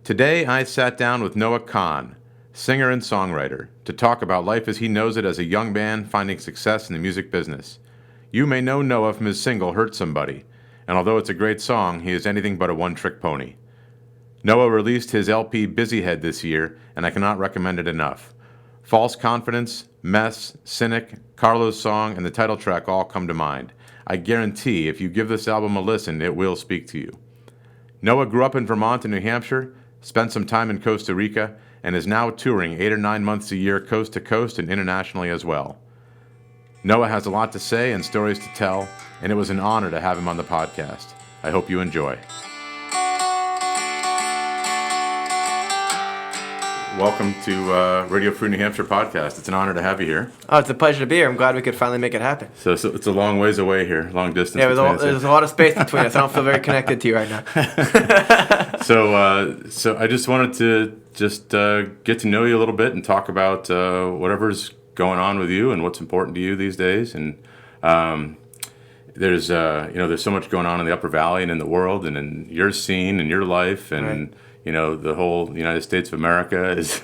Today, I sat down with Noah Kahan, singer and songwriter, to talk about life as he knows it as a young man finding success in the music business. You may know Noah from his single Hurt Somebody, and although it's a great song, he is anything but a one-trick pony. Noah released his LP Busy Head this year, and I cannot recommend it enough. False Confidence, Mess, Cynic, Carlo's Song, and the title track all come to mind. I guarantee if you give this album a listen, it will speak to you. Noah grew up in Vermont and New Hampshire, spent some time in Costa Rica, and is now touring 8 or 9 months a year coast to coast and internationally as well. Noah has a lot to say and stories to tell, and it was an honor to have him on the podcast. I hope you enjoy. Welcome to Radio Free New Hampshire podcast. It's an honor to have you here. Oh, it's a pleasure to be here. I'm glad we could finally make it happen. So it's a long ways away here, long distance. Yeah, there's a lot of space between us. I don't feel very connected to you right now. So I just wanted to get to know you a little bit and talk about whatever's going on with you and what's important to you these days. And there's so much going on in the Upper Valley and in the world and in your scene and your life and. Right. The whole United States of America is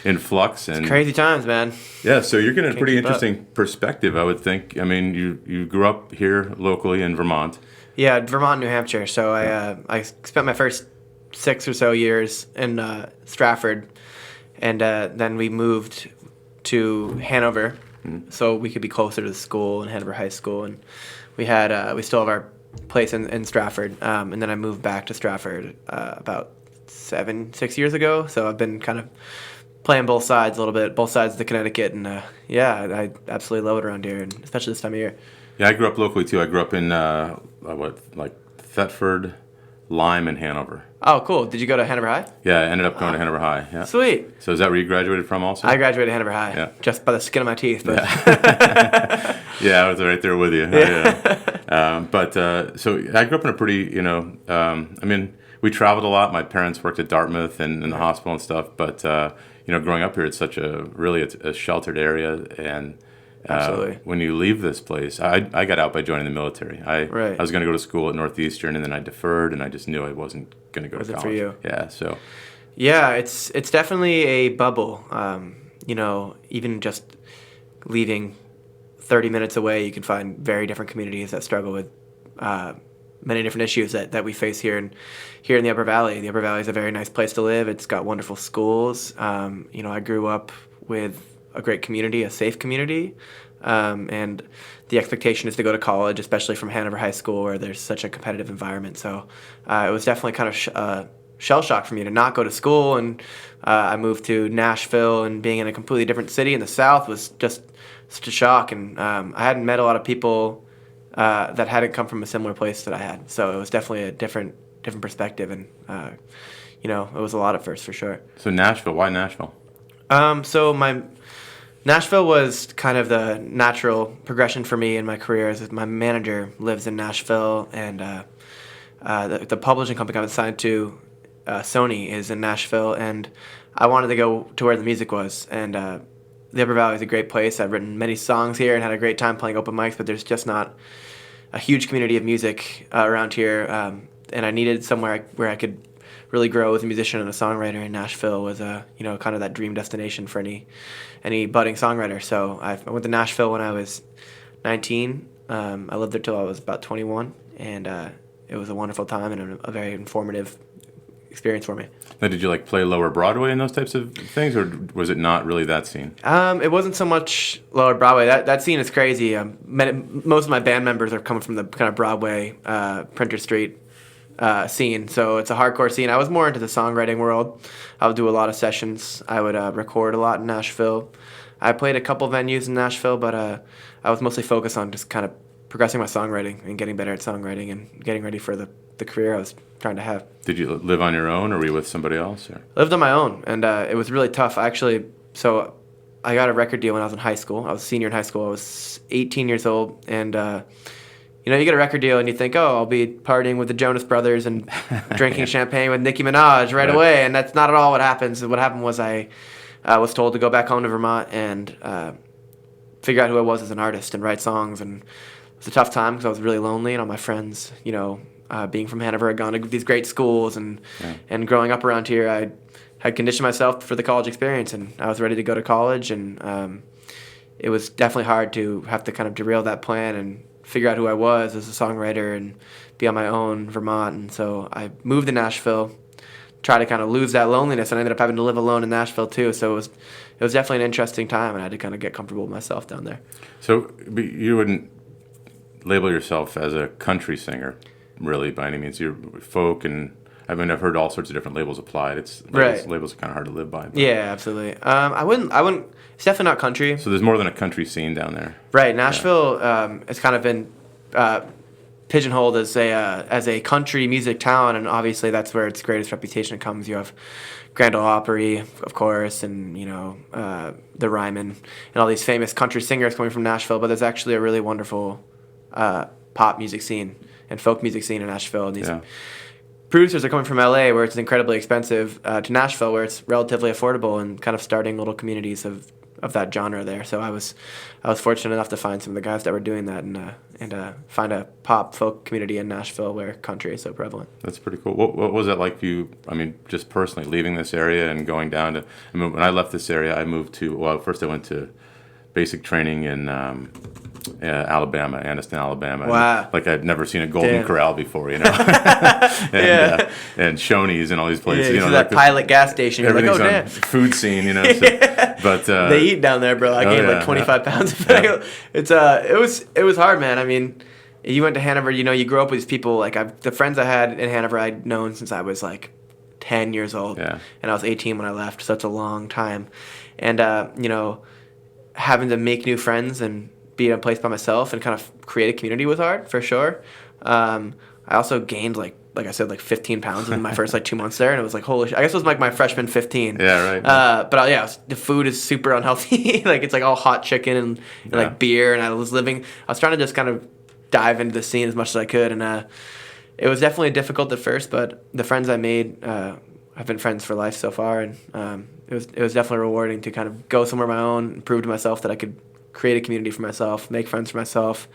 in flux. And it's crazy times, man. Yeah, so you're getting a pretty interesting up. perspective, I would think. I mean, you grew up here locally in Vermont. Yeah, Vermont, New Hampshire. So I spent my first 6 or so years in Stratford, and then we moved to Hanover, so we could be closer to the school in Hanover High School, and we still have our place in Stratford, and then I moved back to Stratford about 6 years ago, so I've been kind of playing both sides a little bit, both sides of the Connecticut, and I absolutely love it around here, and especially this time of year. Yeah, I grew up locally too. I grew up in Thetford, Lyme, and Hanover. Oh, cool. Did you go to Hanover High? Yeah, I ended up going to Hanover High. Yeah. Sweet. So is that where you graduated from also? I graduated Hanover High, just by the skin of my teeth. But. Yeah. Yeah, I was right there with you. Yeah. So I grew up in a pretty, we traveled a lot. My parents worked at Dartmouth and in the hospital and stuff. But growing up here, it's such a sheltered area. And absolutely. When you leave this place, I got out by joining the military. I was going to go to school at Northeastern, and then I deferred, and I just knew I wasn't going to go to college. For you? Yeah. So. Yeah, it's definitely a bubble. Even just leaving 30 minutes away, you can find very different communities that struggle with many different issues that we face here in the Upper Valley. The Upper Valley is a very nice place to live. It's got wonderful schools. I grew up with a great community, a safe community, and the expectation is to go to college, especially from Hanover High School, where there's such a competitive environment. So it was definitely kind of shell shock for me to not go to school, and I moved to Nashville, and being in a completely different city in the South was just such a shock. And I hadn't met a lot of people that hadn't come from a similar place that I had. So it was definitely a different perspective, and it was a lot at first for sure. So Nashville, why Nashville? Nashville was kind of the natural progression for me in my career, as my manager lives in Nashville, and the publishing company I was signed to, Sony, is in Nashville, and I wanted to go to where the music was. And the Upper Valley is a great place. I've written many songs here and had a great time playing open mics, but there's just not a huge community of music around here, and I needed somewhere where I could really grow as a musician and a songwriter. In Nashville was kind of that dream destination for any budding songwriter. So I went to Nashville when I was 19. I lived there till I was about 21, and it was a wonderful time and a very informative experience for me. Now, did you play Lower Broadway and those types of things, or was it not really that scene? It wasn't so much Lower Broadway. That scene is crazy. Most of my band members are coming from the kind of Broadway, Printer Street scene, so it's a hardcore scene. I was more into the songwriting world. I would do a lot of sessions. I would record a lot in Nashville. I played a couple venues in Nashville, but I was mostly focused on just kind of progressing my songwriting and getting better at songwriting and getting ready for the career I was trying to have. Did you live on your own, or were you with somebody else? Or? I lived on my own, and it was really tough. So I got a record deal when I was in high school. I was a senior in high school. I was 18 years old, and you get a record deal and you think, oh, I'll be partying with the Jonas Brothers and drinking champagne with Nicki Minaj right away, and that's not at all what happens. What happened was I was told to go back home to Vermont and figure out who I was as an artist and write songs, and it was a tough time because I was really lonely, and all my friends, being from Hanover, I'd gone to these great schools, and growing up around here, I had conditioned myself for the college experience, and I was ready to go to college, and it was definitely hard to have to kind of derail that plan and figure out who I was as a songwriter and be on my own in Vermont. And so I moved to Nashville, try to kind of lose that loneliness, and I ended up having to live alone in Nashville too. So it was definitely an interesting time, and I had to kind of get comfortable with myself down there. So you wouldn't label yourself as a country singer, really, by any means. You're folk, and I mean, I've heard all sorts of different labels applied. Labels are kind of hard to live by. But. Yeah, absolutely. I wouldn't. It's definitely not country. So there's more than a country scene down there. Right. Nashville has kind of been pigeonholed as a country music town, and obviously that's where its greatest reputation comes. You have Grand Ole Opry, of course, and the Ryman, and all these famous country singers coming from Nashville. But there's actually a really wonderful pop music scene and folk music scene in Nashville. And these producers are coming from LA, where it's incredibly expensive, to Nashville, where it's relatively affordable, and kind of starting little communities of that genre there. So I was fortunate enough to find some of the guys that were doing that, and find a pop folk community in Nashville where country is so prevalent. That's pretty cool. What was that like for you? I mean, just personally leaving this area and going down to. I mean, when I left this area, I moved to. Well, first I went to basic training in Alabama, Anniston, Alabama. Wow. And, I'd never seen a Golden Corral before, and Shoney's and all these places. Yeah, that Pilot gas station. You're like, oh, damn. Food scene, So, but they eat down there, bro. I gained 25 pounds. It was hard, man. I mean, you went to Hanover. You grew up with these people. The friends I had in Hanover, I'd known since I was 10 years old, and I was 18 when I left. So it's a long time, and having to make new friends and be in a place by myself and kind of create a community was hard, for sure. I also gained, like I said, 15 pounds in my first 2 months there, and it was holy shit. I guess it was my freshman 15. Yeah, right. But the food is super unhealthy. It's all hot chicken and beer, and I was trying to just kind of dive into the scene as much as I could, and it was definitely difficult at first, but the friends I made have been friends for life so far, and it was definitely rewarding to kind of go somewhere of my own and prove to myself that I could create a community for myself, make friends for myself,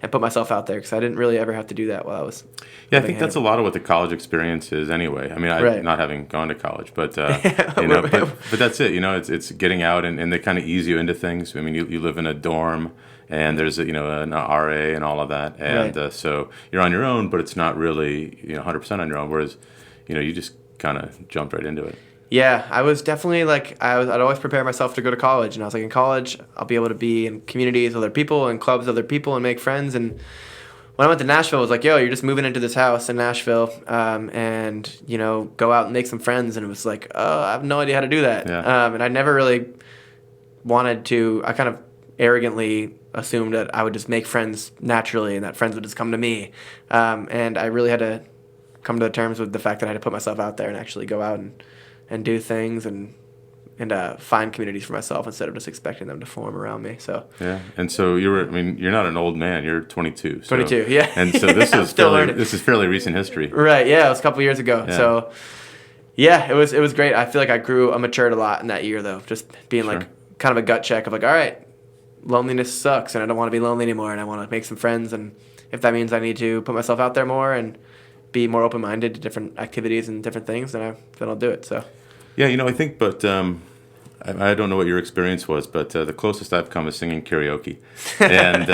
and put myself out there, because I didn't really ever have to do that while I was. Yeah, I think that's a lot of what the college experience is anyway. I mean, not having gone to college, but but that's it. It's getting out, and they kind of ease you into things. I mean, you live in a dorm, and there's an RA and all of that, and so you're on your own, but it's not really 100% on your own. Whereas, you just kind of jumped right into it. Yeah, I was definitely I'd always prepare myself to go to college, and I was in college, I'll be able to be in communities with other people and clubs with other people and make friends. And when I went to Nashville, it was yo, you're just moving into this house in Nashville, and go out and make some friends. And it was oh, I have no idea how to do that. Yeah. And I never really wanted to. I kind of arrogantly assumed that I would just make friends naturally, and that friends would just come to me. And I really had to come to terms with the fact that I had to put myself out there and actually go out and do things and find communities for myself instead of just expecting them to form around me. So yeah, and so you're not an old man. You're 22. So, 22, yeah. And so this is fairly recent history. Right. Yeah, it was a couple years ago. Yeah. So yeah, it was great. I feel I matured a lot in that year, though. Just being kind of a gut check of all right, loneliness sucks, and I don't want to be lonely anymore, and I want to make some friends, and if that means I need to put myself out there more and be more open-minded to different activities and different things, then I'll do it. So. Yeah, I think, but I don't know what your experience was, but the closest I've come is singing karaoke. And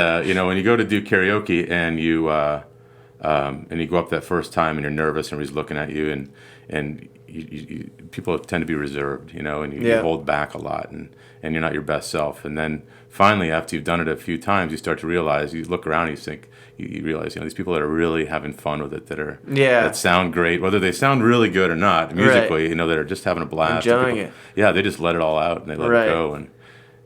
when you go to do karaoke and you go up that first time and you're nervous and everybody's looking at you, and you people tend to be reserved, and you hold back a lot, and you're not your best self. And then finally, after you've done it a few times, you start to realize, you look around and you realize, these people that are really having fun with it, that sound great, whether they sound really good or not musically, that are just having a blast. Enjoying it. Yeah, they just let it all out and they let it go.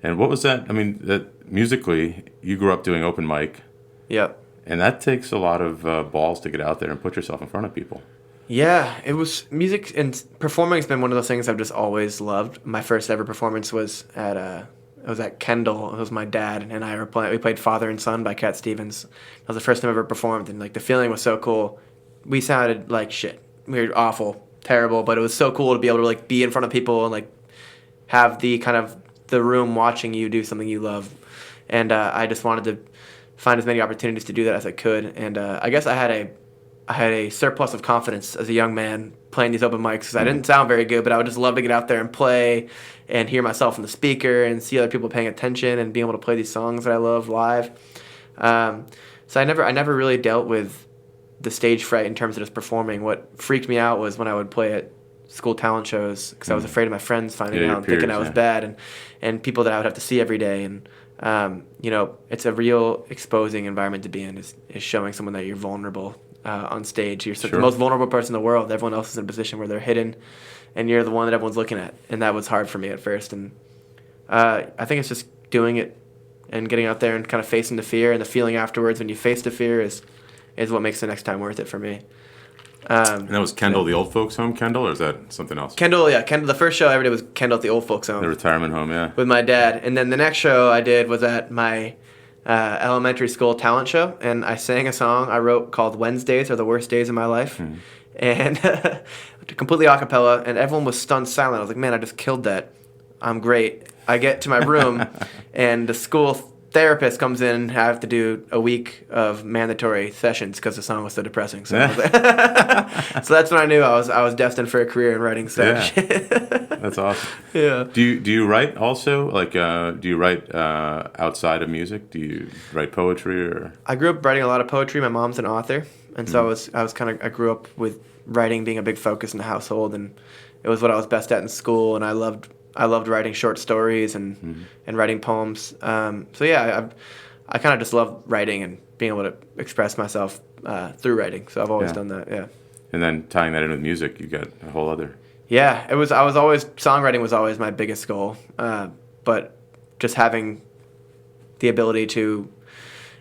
And what was that? I mean, that musically, you grew up doing open mic. Yep. And that takes a lot of balls to get out there and put yourself in front of people. Yeah, it was music and performing has been one of those things I've just always loved. My first ever performance was at Kendall. It was my dad and I we played Father and Son by Cat Stevens. That was the first time I ever performed, and the feeling was so cool. We sounded like shit. We were awful, terrible, but it was so cool to be able to be in front of people and have the kind of the room watching you do something you love. And I just wanted to find as many opportunities to do that as I could. And I guess I had I had a surplus of confidence as a young man playing these open mics because I didn't sound very good, but I would just love to get out there and play and hear myself in the speaker and see other people paying attention and being able to play these songs that I love live. So I never really dealt with the stage fright in terms of just performing. What freaked me out was when I would play at school talent shows because I was afraid of my friends finding out and thinking I was bad, and people that I would have to see every day. And it's a real exposing environment to be in, is showing someone that you're vulnerable on stage. You're the most vulnerable person in the world. Everyone else is in a position where they're hidden, and you're the one that everyone's looking at. And that was hard for me at first. And I think it's just doing it and getting out there and kind of facing the fear, and the feeling afterwards when you face the fear is what makes the next time worth it for me. And that was Kendall, the old folks home, Kendall, or is that something else? Kendall, yeah. Kendall. The first show I ever did was Kendall at the old folks home. The retirement home, yeah. With my dad. And then the next show I did was at my elementary school talent show, and I sang a song I wrote called Wednesdays Are the Worst Days of My Life. And completely a cappella, and everyone was stunned silent. I was like, man, I just killed that. I'm great. I get to my room, and the school therapist comes in and I have to do a week of mandatory sessions because the song was so depressing. So, so that's when I knew I was destined for a career in writing stage. That's awesome. Yeah. Do you write also? Like, do you write outside of music? Do you write poetry or? I grew up writing a lot of poetry. My mom's an author, and so I grew up with writing being a big focus in the household, and it was what I was best at in school, and I loved writing short stories and writing poems. So yeah, I kind of just love writing and being able to express myself through writing. So I've always done that. Yeah. And then tying that in with music, you got a whole other. Yeah, songwriting was always my biggest goal. But just having the ability to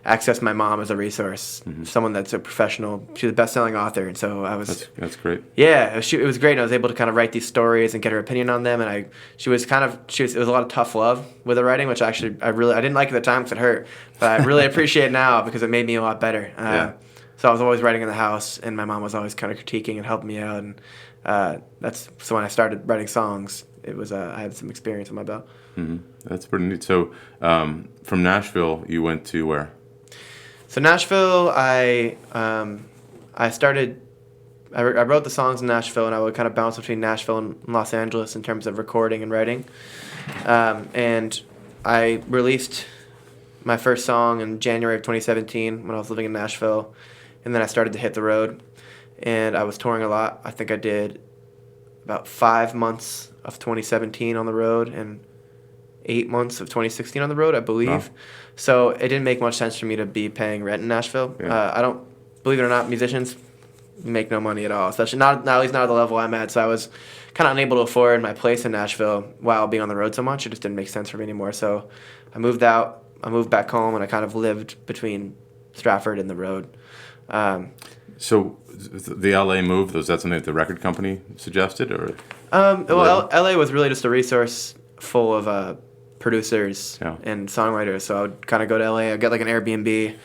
access my mom as a resource, someone that's a professional. She's a best-selling author, and so I was. That's great. Yeah, it was great. And I was able to kind of write these stories and get her opinion on them, and it was a lot of tough love with the writing, which actually I didn't like at the time because it hurt, but I really appreciate it now because it made me a lot better. So I was always writing in the house, and my mom was always kind of critiquing and helping me out, and so when I started writing songs, it was I had some experience on my belt. That's pretty neat. So from Nashville, you went to where? So Nashville, I wrote the songs in Nashville, and I would kind of bounce between Nashville and Los Angeles in terms of recording and writing. And I released my first song in January of 2017 when I was living in Nashville, and then I started to hit the road, and I was touring a lot. I think I did about 5 months of 2017 on the road and 8 months of 2016 on the road, I believe. Wow. So it didn't make much sense for me to be paying rent in Nashville. I don't, believe it or not, musicians make no money at all, especially not at least not at the level I'm at. So I was kind of unable to afford my place in Nashville while being on the road so much. It just didn't make sense for me anymore. So I moved out. I moved back home, and I kind of lived between Stratford and the road. So the LA move, was that something that the record company suggested, or? Well, LA was really just a resource full of producers and songwriters. So I would kind of go to LA. I'd get like an Airbnb,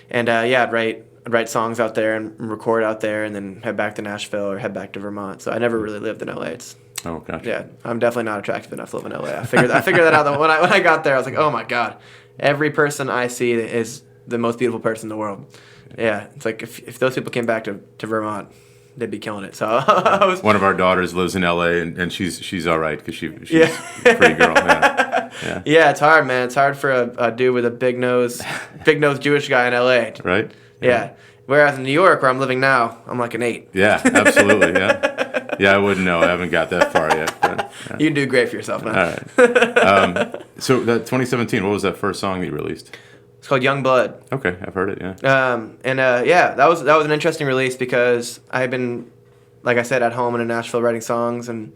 and I'd write songs out there and record out there, and then head back to Nashville or head back to Vermont. So I never really lived in LA. Gotcha. Yeah, I'm definitely not attractive enough to live in LA. I figured that out when I got there. I was like, oh my god, every person I see is the most beautiful person in the world. Yeah, it's like if those people came back to Vermont, they'd be killing it. So I was. One of our daughters lives in LA, and she's all right because she's a pretty girl. Yeah, it's hard, man. It's hard for a dude with a big nose Jewish guy in LA. Right. Yeah. Whereas in New York, where I'm living now, I'm like an 8. Yeah, absolutely. Yeah. Yeah, I wouldn't know. I haven't got that far yet. But, You do great for yourself, man. All right. So that 2017, what was that first song that you released? It's called Young Blood. Okay, I've heard it. Yeah. That was an interesting release because I had been, like I said, at home in Nashville writing songs and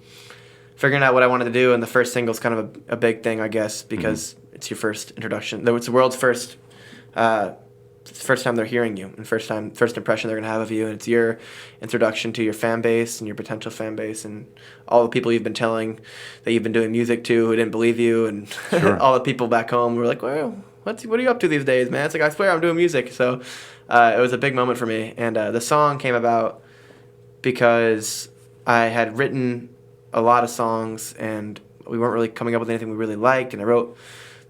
figuring out what I wanted to do. And the first single's kind of a big thing, I guess, because it's your first introduction. It's the world's first. It's the first time they're hearing you, and first impression they're gonna have of you, and it's your introduction to your fan base and your potential fan base, and all the people you've been telling that you've been doing music to who didn't believe you, and all the people back home who were like, well, what are you up to these days, man? It's like, I swear I'm doing music. So it was a big moment for me, and the song came about because I had written a lot of songs, and we weren't really coming up with anything we really liked, and I wrote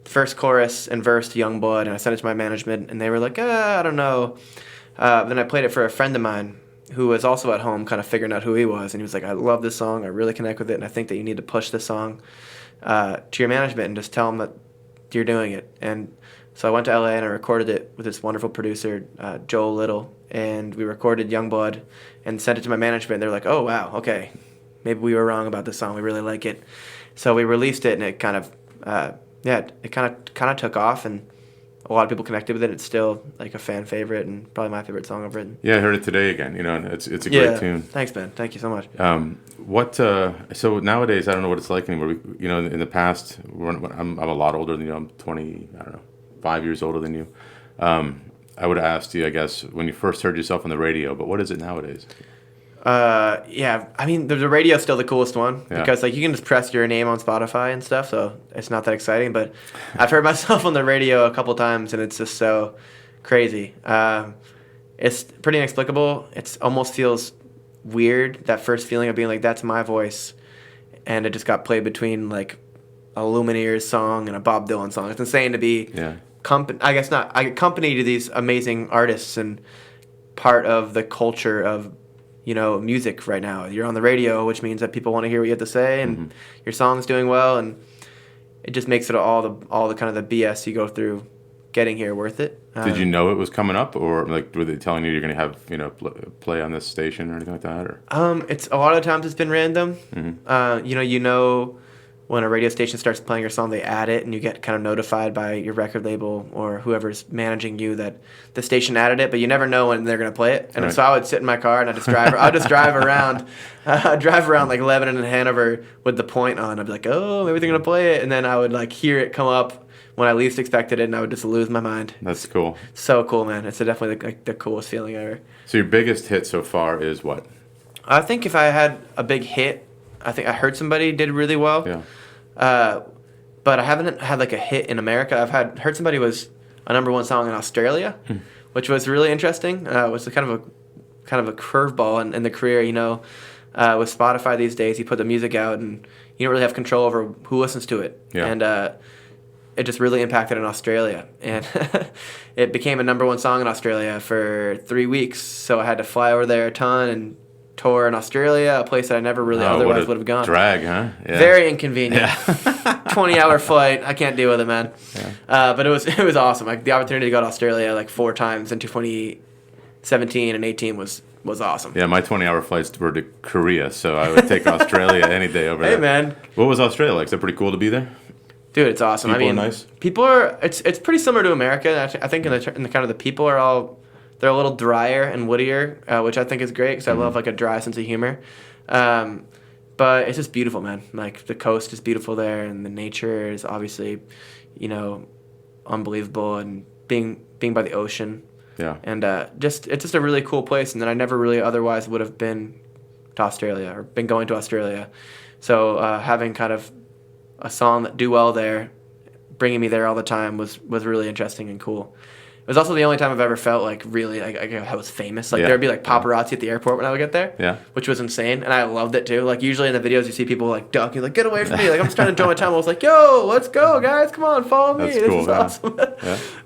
first chorus and verse to Young Blood, and I sent it to my management, and they were like, I don't know. Then I played it for a friend of mine who was also at home kind of figuring out who he was. And he was like, I love this song. I really connect with it. And I think that you need to push this song to your management and just tell them that you're doing it. And so I went to LA and I recorded it with this wonderful producer, Joel Little. And we recorded Youngblood and sent it to my management. They're like, oh, wow, okay. Maybe we were wrong about this song. We really like it. So we released it and it kind of, it kind of took off. And a lot of people connected with it. It's still like a fan favorite and probably my favorite song I've written. Yeah, I heard it today again. And it's a great tune. Thanks, man. Thank you so much. So nowadays I don't know what it's like anymore. In the past, I'm a lot older than you. I'm 20. I don't know, 5 years older than you. I would have asked you, I guess, when you first heard yourself on the radio. But what is it nowadays? I mean, the radio's still the coolest one because like you can just press your name on Spotify and stuff, so it's not that exciting. But I've heard myself on the radio a couple times, and it's just so crazy. It's pretty inexplicable. It almost feels weird, that first feeling of being like, that's my voice, and it just got played between like a Lumineers song and a Bob Dylan song. It's insane to be accompanied to these amazing artists and part of the culture of music right now. You're on the radio, which means that people want to hear what you have to say, and your song's doing well, and it just makes it all the kind of the BS you go through getting here worth it. Did you know it was coming up, or like were they telling you you're going to have play on this station or anything like that? Or it's a lot of times it's been random. When a radio station starts playing your song, they add it, and you get kind of notified by your record label or whoever's managing you that the station added it, but you never know when they're going to play it. And so I would sit in my car and I'd just drive around like Lebanon and Hanover with the point on. I'd be like, oh, maybe they're going to play it. And then I would like hear it come up when I least expected it, and I would just lose my mind. That's cool. So cool, man. It's definitely like the coolest feeling ever. So your biggest hit so far is what? I think if I had a big hit, I think I Hurt Somebody did really well. Yeah. But I haven't had like a hit in America. I've had Hurt Somebody was a #1 song in Australia, which was really interesting. It was kind of a curveball in the career. With Spotify these days, you put the music out and you don't really have control over who listens to it. Yeah. And it just really impacted in Australia, and it became a #1 song in Australia for 3 weeks. So I had to fly over there a ton and tour in Australia, a place that I never really otherwise would have gone. Drag, huh? Yeah. Very inconvenient. Yeah. 20-hour flight. I can't deal with it, man. Yeah. But it was awesome. Like the opportunity to go to Australia like 4 times into 2017 and 18 was awesome. Yeah, my 20-hour flights were to Korea, so I would take Australia any day over there. Hey, man. What was Australia like? Is it pretty cool to be there? Dude, it's awesome. People are nice? People are. It's pretty similar to America. I think in the kind of the people are all. They're a little drier and woodier, which I think is great because I love like a dry sense of humor. But it's just beautiful, man. Like the coast is beautiful there, and the nature is obviously, unbelievable. And being by the ocean, and it's just a really cool place. And then I never really otherwise would have been to Australia or been going to Australia. So having kind of a song that do well there, bringing me there all the time was really interesting and cool. It was also the only time I've ever felt like really like I was famous. Like there'd be like paparazzi at the airport when I would get there, which was insane, and I loved it too. Like usually in the videos you see people like ducking, like get away from me. Like I'm just trying to enjoy my time. I was like, yo, let's go, guys, come on, follow me. That's cool, this is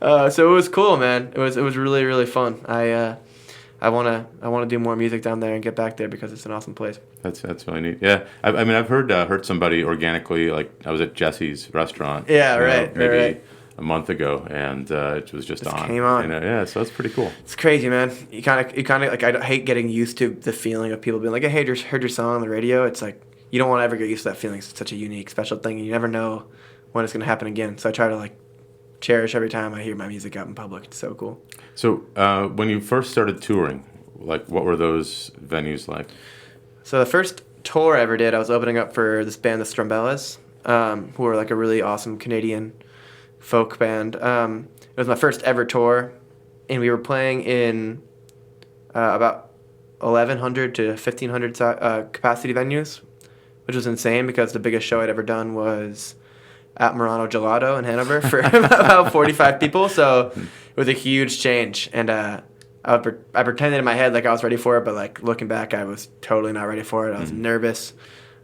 awesome. So it was cool, man. It was really really fun. I wanna do more music down there and get back there because it's an awesome place. That's really neat. Yeah, I mean I've heard Hurt Somebody organically. Like I was at Jesse's restaurant. Yeah, right. Maybe a month ago, and it was just on. Came on. So that's pretty cool. It's crazy, man. You kind of like I hate getting used to the feeling of people being like, "Hey, heard your song on the radio." It's like you don't want to ever get used to that feeling. It's such a unique, special thing. You never know when it's gonna happen again. So I try to like cherish every time I hear my music out in public. It's so cool. So when you first started touring, like what were those venues like? So the first tour I ever did, I was opening up for this band, the Strumbellas, who were like a really awesome Canadian folk band. It was my first ever tour, and we were playing in about 1,100 to 1,500 capacity venues, which was insane because the biggest show I'd ever done was at Murano Gelato in Hanover for about 45 people. So it was a huge change, and I pretended in my head like I was ready for it, but like looking back, I was totally not ready for it. I was nervous.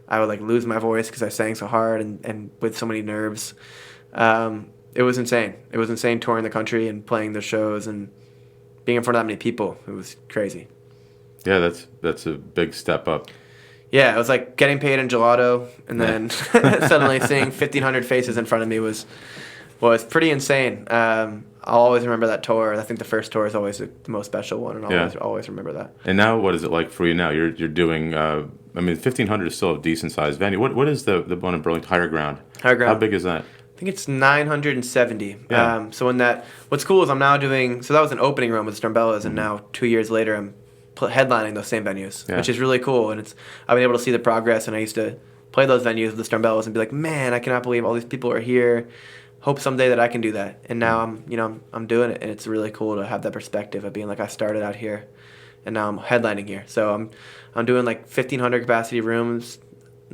I would like lose my voice because I sang so hard and with so many nerves. It was insane. It was insane touring the country and playing the shows and being in front of that many people, it was crazy. Yeah, that's a big step up. Yeah, it was like getting paid in gelato, and then suddenly seeing 1,500 faces in front of me was pretty insane. I'll always remember that tour. I think the first tour is always the most special one, and I'll always remember that. And now, what is it like for you now? You're doing. I mean, 1,500 is still a decent sized venue. What is the one in Burlington? Higher Ground. Higher Ground. How big is that? I think it's 970. Yeah. So what's cool is I'm now doing. So that was an opening room with Strumbellas, and now 2 years later I'm headlining those same venues, which is really cool. And I've been able to see the progress. And I used to play those venues with the Strumbellas and be like, man, I cannot believe all these people are here. Hope someday that I can do that. And now I'm doing it, and it's really cool to have that perspective of being like, I started out here, and now I'm headlining here. So I'm doing like 1,500 capacity rooms,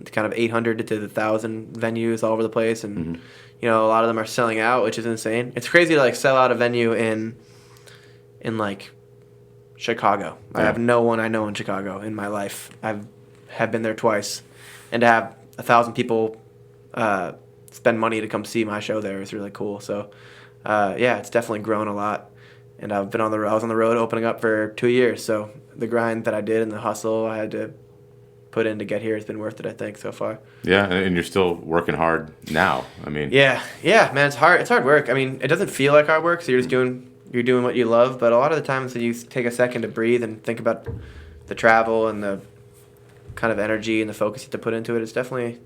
kind of 800 to 1,000 venues all over the place, and a lot of them are selling out, which is insane. It's crazy to like sell out a venue in like Chicago. I have no one I know in Chicago in my life. Have been there twice, and to have 1,000 people spend money to come see my show there is really cool. So it's definitely grown a lot, and I was on the road opening up for 2 years. So the grind that I did and the hustle I had to put in to get here has been worth it, I think, so far. Yeah, and you're still working hard now. I mean, yeah, man, it's hard work. I mean, it doesn't feel like hard work, so you're doing what you love, but a lot of the times that you take a second to breathe and think about the travel and the kind of energy and the focus you have to put into it, it's definitely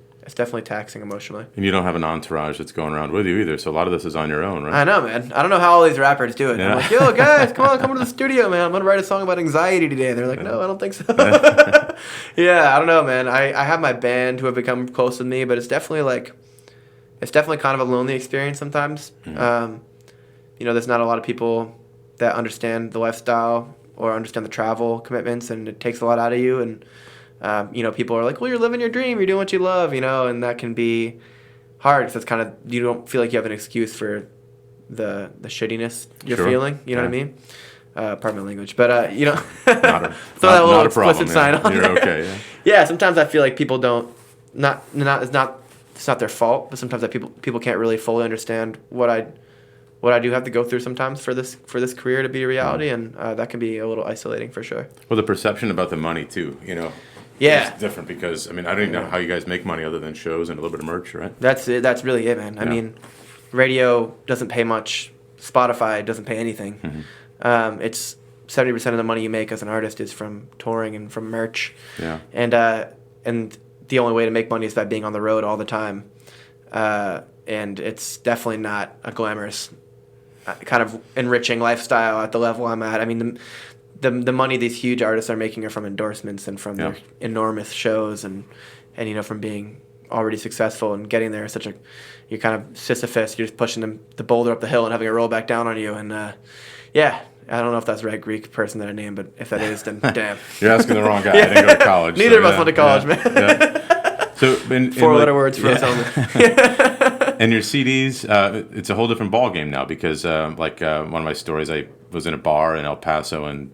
taxing emotionally. And you don't have an entourage that's going around with you either, so a lot of this is on your own, right? I know, man. I don't know how all these rappers do it. Yeah. I'm like, yo, guys, come to the studio, man. I'm going to write a song about anxiety today. They're like, no, I don't think so. Yeah, I don't know, man. I have my band who have become close with me, but it's definitely kind of a lonely experience sometimes. There's not a lot of people that understand the lifestyle or understand the travel commitments, and it takes a lot out of you. And people are like, well, you're living your dream, you're doing what you love, and that can be hard because it's kind of, you don't feel like you have an excuse for the shittiness you're feeling. You know what I mean? Pardon my language, but not a, throw that little problem, explicit sign on You're there. okay. Yeah. Yeah, sometimes I feel like people don't, it's not their fault, but sometimes people can't really fully understand what I do have to go through sometimes for this career to be a reality, and that can be a little isolating for sure. Well, the perception about the money too, yeah, it's different because I don't even know how you guys make money other than shows and a little bit of merch, right? That's it. That's really it, man. I mean, radio doesn't pay much. Spotify doesn't pay anything. It's 70% of the money you make as an artist is from touring and from merch. Yeah. And the only way to make money is by being on the road all the time. And it's definitely not a glamorous kind of enriching lifestyle at the level I'm at. I mean, the money these huge artists are making are from endorsements and from their enormous shows and from being already successful and getting there. You're kind of Sisyphus. You're just pushing the boulder up the hill and having it roll back down on you. And I don't know if that's the right Greek person that I named, but if that is, then damn. You're asking the wrong guy. I didn't go to college. Neither of us went to college, man. Yeah. So four-letter words for us only. And your CDs, it's a whole different ballgame now because, one of my stories, I was in a bar in El Paso in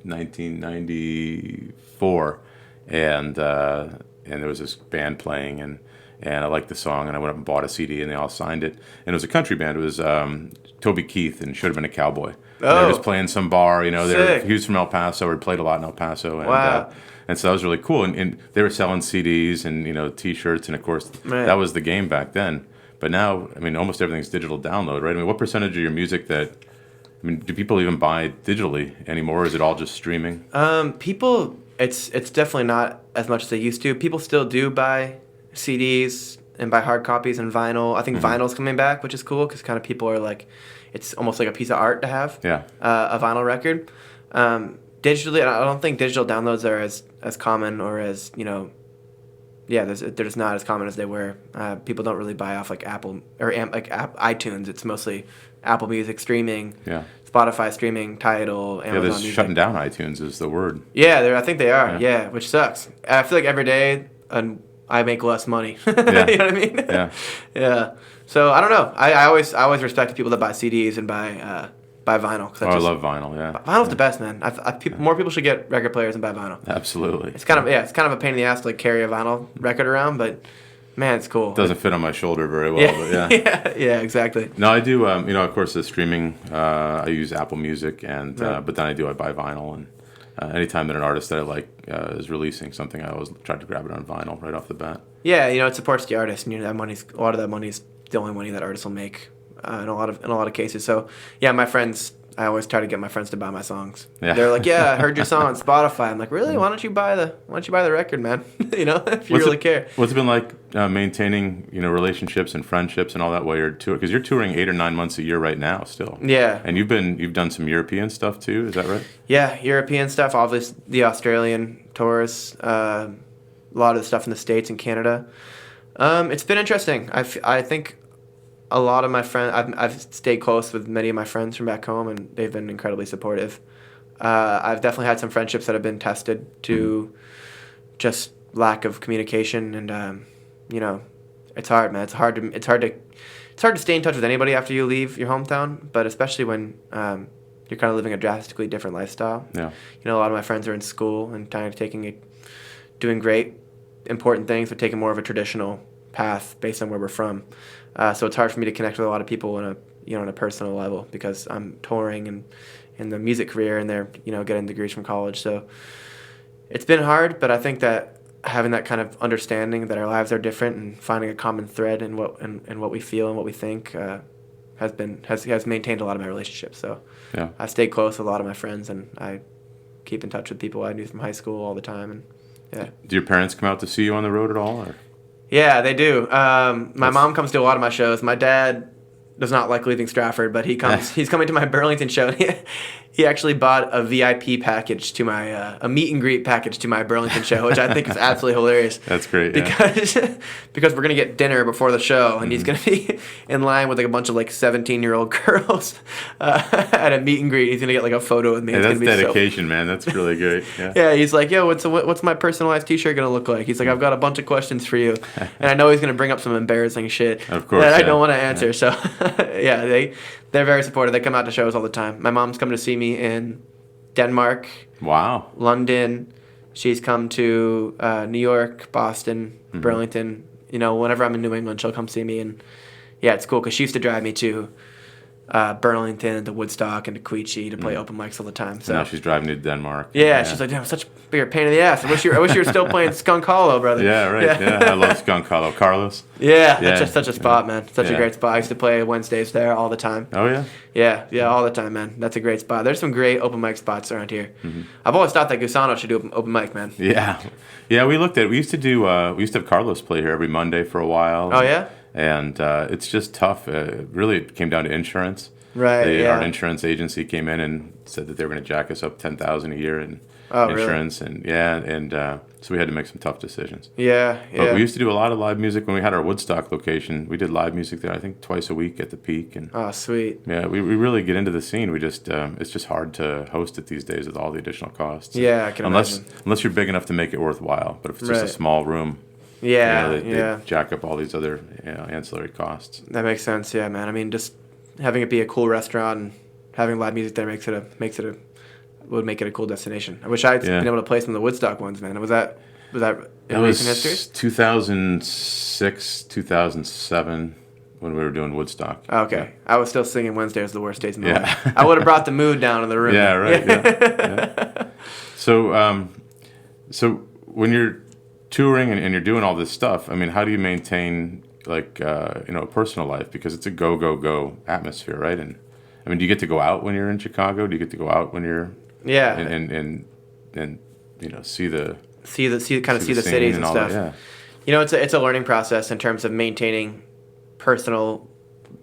1994, and there was this band playing, and I liked the song, and I went up and bought a CD, and they all signed it. And it was a country band. It was Toby Keith and Should Have Been a Cowboy. Oh, they were just playing some bar, he was from El Paso, or played a lot in El Paso. And, wow. And so that was really cool. And they were selling CDs and, T-shirts, and of course, that was the game back then. But now, almost everything's digital download, right? What percentage of your music do people even buy digitally anymore, or is it all just streaming? People, it's definitely not as much as they used to. People still do buy CDs and buy hard copies and vinyl. I think vinyl's coming back, which is cool because kind of people are like, it's almost like a piece of art to have a vinyl record. Digitally, I don't think digital downloads are as common or as, they're just not as common as they were. People don't really buy off like Apple or iTunes. It's mostly Apple Music streaming, Spotify streaming, Tidal, Amazon they're Music. Shutting down iTunes is the word. Yeah, I think they are. Yeah, which sucks. I feel like every day I make less money. You know what I mean? Yeah. Yeah. So I don't know. I always respect people that buy CDs and buy vinyl. I love vinyl. Yeah. Vinyl's the best, man. More people should get record players and buy vinyl. Absolutely. It's kind of a pain in the ass to like carry a vinyl record around, but Man, it's cool. It doesn't fit on my shoulder very well, Yeah, but yeah. yeah, exactly. No, I do. Of course, the streaming. I use Apple Music, and Right. but then I buy vinyl, and anytime that an artist that I like is releasing something, I always try to grab it on vinyl right off the bat. Yeah, it supports the artist, and that money's a lot of that money's the only money that artists will make in a lot of cases. So yeah, my friends. I always try to get my friends to buy my songs. Yeah. They're like, "Yeah, I heard your song on Spotify." I'm like, "Really? Why don't you buy the record, man? If you really care." What's it been like maintaining relationships and friendships and all that while you're touring? Because you're touring 8 or 9 months a year right now still. Yeah. And you've done some European stuff too. Is that right? Yeah, European stuff, obviously the Australian tours, a lot of the stuff in the States and Canada. It's been interesting. I think a lot of my friends, I've stayed close with many of my friends from back home, and they've been incredibly supportive. I've definitely had some friendships that have been tested to just lack of communication, and it's hard, man. It's hard to stay in touch with anybody after you leave your hometown, but especially when you're kind of living a drastically different lifestyle. Yeah. A lot of my friends are in school and kind of doing great, important things, but taking more of a traditional path based on where we're from. So it's hard for me to connect with a lot of people on a personal level because I'm touring and in the music career, and they're getting degrees from college. So it's been hard, but I think that having that kind of understanding that our lives are different and finding a common thread in what we feel and what we think has maintained a lot of my relationships. So Yeah. I stay close with a lot of my friends, and I keep in touch with people I knew from high school all the time. And yeah. Do your parents come out to see you on the road at all? Or? Yeah, they do. My mom comes to a lot of my shows. My dad does not like leaving Stratford, but he comes. He's coming to my Burlington show. He actually bought a VIP package to my a meet and greet package to my Burlington show, which I think is absolutely hilarious. That's great. Because we're gonna get dinner before the show, and he's gonna be in line with like a bunch of like 17-year-old girls at a meet and greet. He's gonna get like a photo with me. Hey, It's that's gonna be dedication, man. That's really great. Yeah. Yeah, he's like, "Yo, what's my personalized T-shirt gonna look like?" He's like, "I've got a bunch of questions for you," and I know he's gonna bring up some embarrassing shit Of course, that I yeah. don't want to answer. So, yeah, they're very supportive. They come out to shows all the time. My mom's come to see me in Denmark, Wow. London. She's come to New York, Boston, Burlington. Whenever I'm in New England, she'll come see me, and yeah, it's cool because she used to drive me to Burlington, to Woodstock, and to Queechee to play open mics all the time. So Now she's driving to Denmark. yeah, she's like, "Damn, such a bigger pain in the ass. I wish you were still playing Skunk Hollow, brother." Yeah, right. Yeah, I love Skunk Hollow. Carlos. Yeah, Yeah, that's just such a spot, man. Such a Yeah. great spot. I used to play Wednesdays there all the time. Oh yeah. Yeah, all the time, man. That's a great spot. There's some great open mic spots around here. I've always thought that Gusano should do open mic, man. Yeah, yeah. We looked at. We used to do. We used to have Carlos play here every Monday for a while. Oh yeah. And it's just tough. Really, it came down to insurance. Right. Our Yeah. insurance agency came in and said that they were going to jack us up $10,000 a year in Oh, really? insurance, and so we had to make some tough decisions. Yeah. But we used to do a lot of live music when we had our Woodstock location. We did live music there, I think, twice a week at the peak, and Oh, sweet. yeah, we really get into the scene. We just it's just hard to host it these days with all the additional costs. Yeah, I can unless imagine. unless you're big enough to make it worthwhile. But if it's just a Right. small room, Yeah. they jack up all these other ancillary costs. That makes sense. Yeah, man. I mean, just having it be a cool restaurant and having live music there would make it a cool destination. I wish I'd been able to play some of the Woodstock ones, man. Was that in recent history? 2006, 2007 when we were doing Woodstock. Okay. I was still singing Wednesday was the worst days in the Yeah. life. I would have brought the mood down in the room. Yeah, right. Yeah. So when you're touring and you're doing all this stuff, I mean, how do you maintain a personal life, because it's a go atmosphere, right? And I mean, do you get to go out when you're in Chicago? Do you get to go out when you're and see the see the scene cities and all stuff. that, yeah. It's a learning process in terms of maintaining personal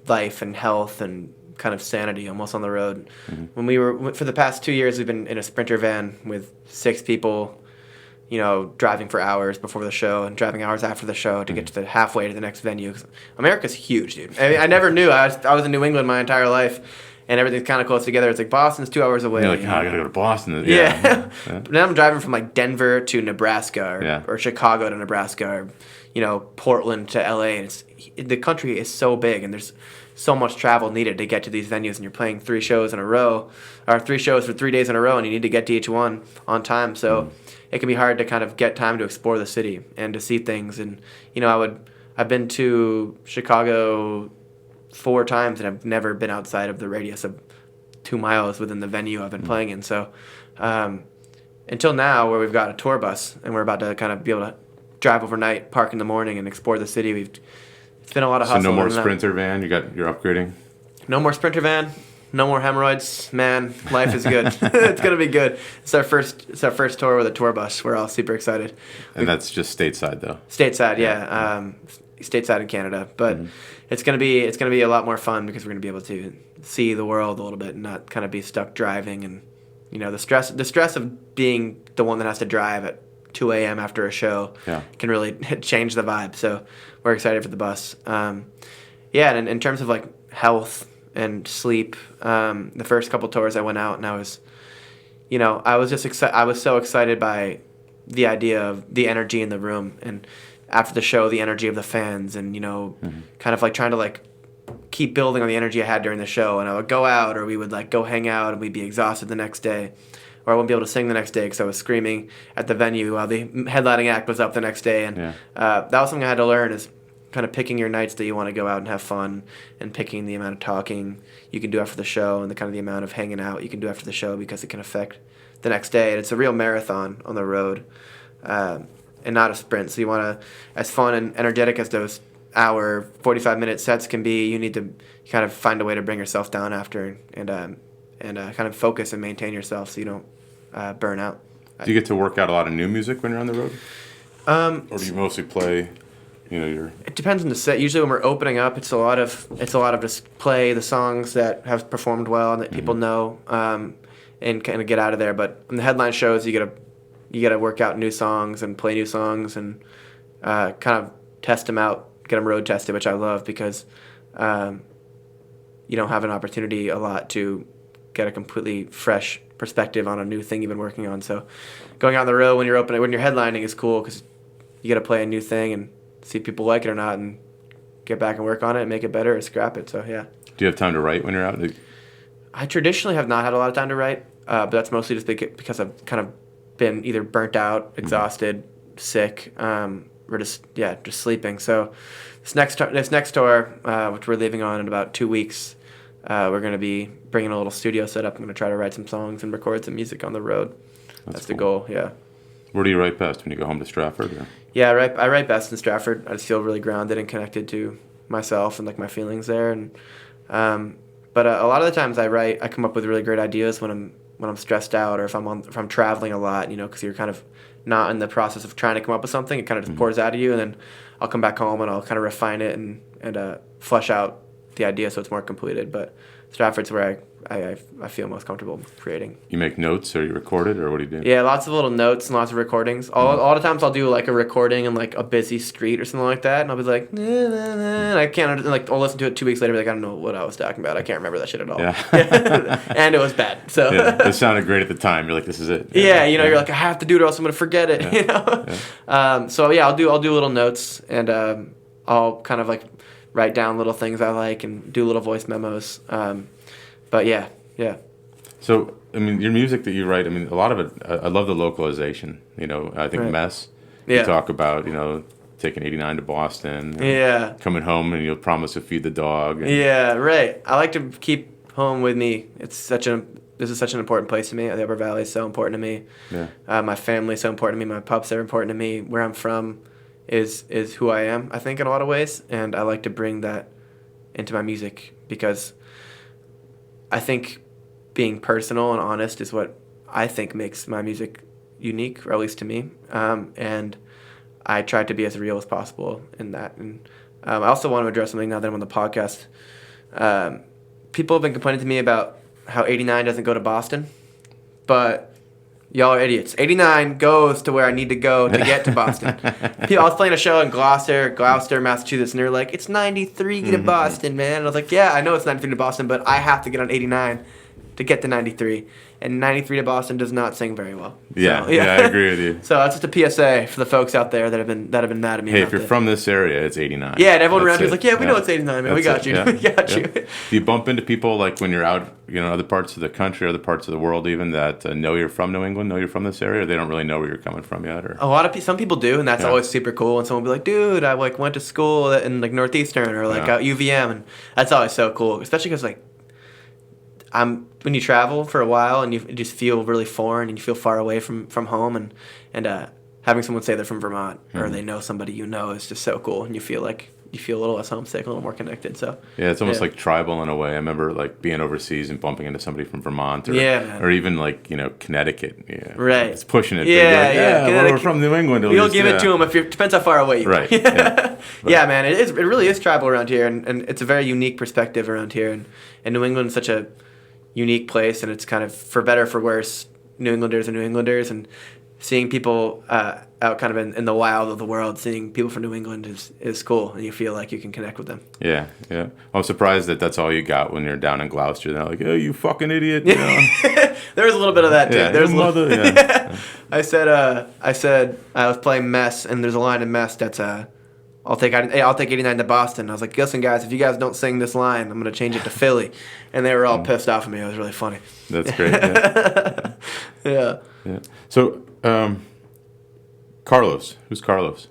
life and health and kind of sanity almost on the road. When we were for the past 2 years, we've been in a Sprinter van with 6 people, driving for hours before the show and driving hours after the show to get to the halfway to the next venue. 'Cause America's huge, dude. I mean, I never knew. I was in New England my entire life, and everything's kind of close together. It's like Boston's 2 hours away. You're like, I gotta go to Boston. Yeah. But now I'm driving from like Denver to Nebraska or Chicago to Nebraska or, Portland to LA. And the country is so big, and there's so much travel needed to get to these venues, and you're playing 3 shows in a row, or 3 shows for 3 days in a row, and you need to get to each one on time. So it can be hard to kind of get time to explore the city and to see things. And, I've been to Chicago 4 times, and I've never been outside of the radius of 2 miles within the venue I've been playing in. So until now, where we've got a tour bus and we're about to kind of be able to drive overnight, park in the morning, and explore the city, it's been a lot of hustle. So no more Sprinter van. You're upgrading. No more Sprinter van. No more hemorrhoids. Man, life is good. It's gonna be good. It's our first tour with a tour bus. We're all super excited. And that's just stateside though. Stateside, yeah. Stateside in Canada, but it's gonna be a lot more fun because we're gonna be able to see the world a little bit and not kind of be stuck driving, and the stress of being the one that has to drive at 2 a.m. after a show can really change the vibe. So we're excited for the bus. And in terms of like health and sleep, the first couple tours I went out, and I was just excited. I was so excited by the idea of the energy in the room, and after the show, the energy of the fans, and kind of like trying to like keep building on the energy I had during the show. And I would go out, or we would like go hang out, and we'd be exhausted the next day, or I wouldn't be able to sing the next day because I was screaming at the venue while the headlining act was up the next day. And that was something I had to learn, is kind of picking your nights that you want to go out and have fun, and picking the amount of talking you can do after the show, and the kind of the amount of hanging out you can do after the show, because it can affect the next day. And it's a real marathon on the road, and not a sprint. So you want to, as fun and energetic as those 45-minute sets can be, you need to kind of find a way to bring yourself down after, and kind of focus and maintain yourself so you don't burn out. Do you get to work out a lot of new music when you're on the road? Or do you mostly play, It depends on the set. Usually when we're opening up, it's a lot of just play the songs that have performed well and that people know, and kind of get out of there. But on the headline shows, you gotta work out new songs and play new songs, and kind of test them out, get them road tested, which I love, because you don't have an opportunity a lot to get a completely fresh perspective on a new thing you've been working on. So going out on the road when you're headlining is cool, because you got to play a new thing and see if people like it or not, and get back and work on it and make it better or scrap it. So yeah. Do you have time to write when you're out? I traditionally have not had a lot of time to write, but that's mostly just because I've kind of been either burnt out, exhausted, sick, or just sleeping. So this next tour, which we're leaving on in about 2 weeks, we're going to be bringing a little studio set up. I'm going to try to write some songs and record some music on the road. That's the goal, yeah. Where do you write best? When you go home to Stratford? Or? Yeah, I write best in Stratford. I just feel really grounded and connected to myself and like my feelings there. And but a lot of the times I come up with really great ideas when I'm stressed out, or if I'm traveling a lot, because you're kind of not in the process of trying to come up with something. It kind of just pours out of you, and then I'll come back home and I'll kind of refine it and flesh out the idea so it's more completed. But Stratford's where I feel most comfortable creating. You make notes, or you record it, or what do you do? Yeah, lots of little notes and lots of recordings. A lot of times I'll do like a recording in like a busy street or something like that, and I'll be like, nah, nah, nah, and I can't, like, I'll listen to it 2 weeks later and be like, I don't know what I was talking about. I can't remember that shit at all. Yeah. And it was bad. So it sounded great at the time. You're like, this is it. Yeah, you're like, I have to do it or else I'm gonna forget it. So yeah, I'll do little notes, and I'll kind of like write down little things I like and do little voice memos. But yeah. So, I mean, your music that you write, I mean, a lot of it, I love the localization. I think Mess, you talk about, taking 89 to Boston. Coming home and you'll promise to feed the dog. Yeah, right. I like to keep home with me. This is such an important place to me. The Upper Valley is so important to me. Yeah. My family is so important to me. My pups are important to me. Where I'm from is who I am, I think, in a lot of ways. And I like to bring that into my music, because I think being personal and honest is what I think makes my music unique, or at least to me. And I try to be as real as possible in that. And I also want to address something now that I'm on the podcast. People have been complaining to me about how 89 doesn't go to Boston, but y'all are idiots. 89 goes to where I need to go to get to Boston. I was playing a show in Gloucester, Massachusetts, and they're like, it's 93 to Boston, man. And I was like, yeah, I know it's 93 to Boston, but I have to get on 89 to to get to 93, and 93 to Boston does not sing very well. Yeah, So, yeah, I agree with you. So that's just a PSA for the folks out there that have been mad at me. Hey, about if you're that. from this area, it's 89. Yeah, and everyone That's around here is it. like, yeah, we know it's 89, man. We got That's you. it. We got Yeah. you. Do you bump into people like when you're out, other parts of the country, other parts of the world, even that know you're from New England, know you're from this area, or they don't really know where you're coming from yet? Or Some people do, and that's Yeah. always super cool. And someone will be like, dude, I like went to school in like Northeastern or like Yeah. UVM, and that's always so cool, especially because like when you travel for a while and you just feel really foreign and you feel far away from home, and having someone say they're from Vermont or they know somebody is just so cool, and you feel a little less homesick, a little more connected. So yeah, it's almost Yeah. like tribal in a way. I remember like being overseas and bumping into somebody from Vermont, or Yeah, man. or even like Connecticut. Yeah, Right. It's pushing it. Yeah, Big, like, yeah, Well, we're Connecticut- from New England. You'll give it to them if you depends how far away you Right, are. yeah. Yeah, man, it really is tribal around here, and it's a very unique perspective around here, and New England is such a unique place, and it's kind of, for better or for worse, New Englanders are New Englanders, and seeing people out kind of in the wild of the world, seeing people from New England is cool, and you feel like you can connect with them. Yeah, yeah. I'm surprised that that's all you got when you're down in Gloucester. They're like, "Oh, you fucking idiot!" There was a little bit of that too. Yeah, There was your a little, mother, yeah. I said I was playing Mess, and there's a line in Mess that's I'll take 89 to Boston. I was like, listen guys, if you guys don't sing this line, I'm gonna change it to Philly, and they were all pissed off at me. It was really funny. That's great. Yeah. Yeah. Yeah. So, Carlos. Who's Carlos?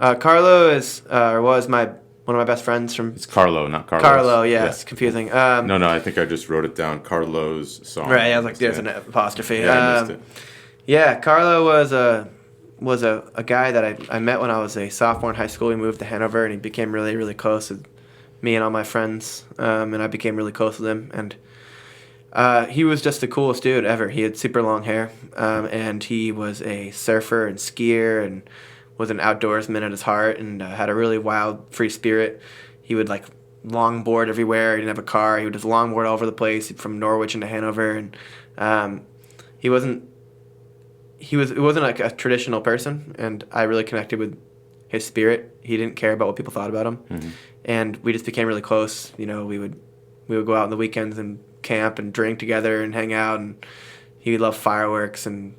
Carlo is or was one of my best friends from It's Carlo, not Carlos. Carlo. Yeah, it's confusing. No, I think I just wrote it down. Carlo's song. Right. I was like, there's an apostrophe. Yeah, I missed it. Yeah, Carlo was a guy that I met when I was a sophomore in high school. We moved to Hanover, and he became really, really close with me and all my friends, and I became really close with him. And he was just the coolest dude ever. He had super long hair, and he was a surfer and skier and was an outdoorsman at his heart, and had a really wild, free spirit. He would like longboard everywhere. He didn't have a car. He would just longboard all over the place from Norwich into Hanover, and it wasn't like a traditional person, and I really connected with his spirit. He didn't care about what people thought about him, and we just became really close. We would go out on the weekends and camp and drink together and hang out, and he loved fireworks and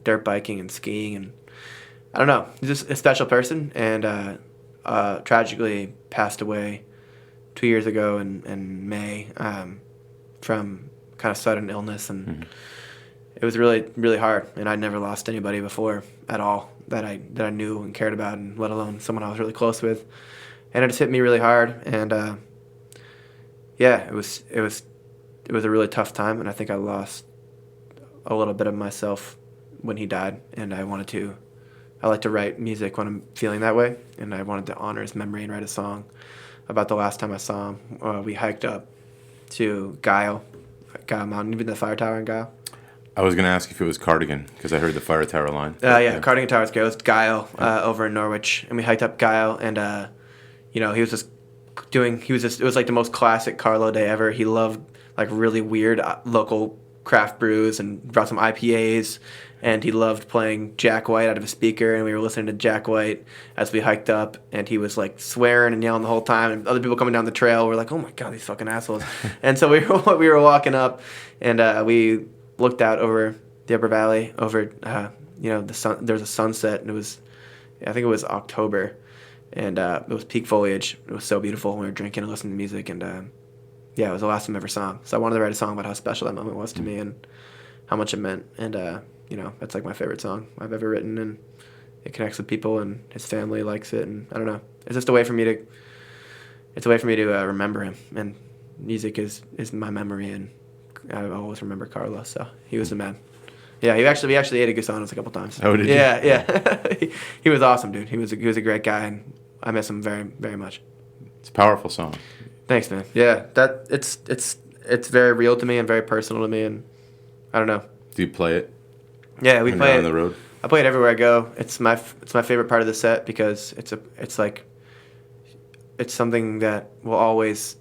dirt biking and skiing, and I don't know, he's just a special person, and tragically passed away 2 years ago in May from kind of sudden illness, and it was really, really hard, and I'd never lost anybody before at all that I knew and cared about, and let alone someone I was really close with, and it just hit me really hard, and yeah, it was a really tough time, and I think I lost a little bit of myself when he died, and I like to write music when I'm feeling that way, and I wanted to honor his memory and write a song about the last time I saw him. We hiked up to Guile Mountain. You been to the fire tower in Guile? I was going to ask if it was Cardigan, because I heard the fire tower line. Yeah, Cardigan Tower is good. It was Guile over in Norwich, and we hiked up Guile, and he was just it was like the most classic Carlo day ever. He loved like really weird local craft brews and brought some IPAs, and he loved playing Jack White out of a speaker, and we were listening to Jack White as we hiked up, and he was like swearing and yelling the whole time, and other people coming down the trail were like, oh my god, these fucking assholes. And so we were walking up, and we looked out over the upper valley over the sun. There was a sunset, and I think it was October, and it was peak foliage. It was so beautiful. We were drinking and listening to music, and yeah, it was the last time I ever saw him. So I wanted to write a song about how special that moment was to me and how much it meant. And that's like my favorite song I've ever written, and it connects with people, and his family likes it, and I don't know. It's just a way for me to remember him, and music is my memory, and I always remember Carlos. So he was the man. Yeah, we actually ate at Gusanos a couple times. Oh, did you? Yeah. He was awesome, dude. He was a great guy, and I miss him very, very much. It's a powerful song. Thanks, man. Yeah, it's very real to me and very personal to me, and I don't know. Do you play it? Yeah, we when play you're it on the road. I play it everywhere I go. It's my favorite part of the set because it's something that will always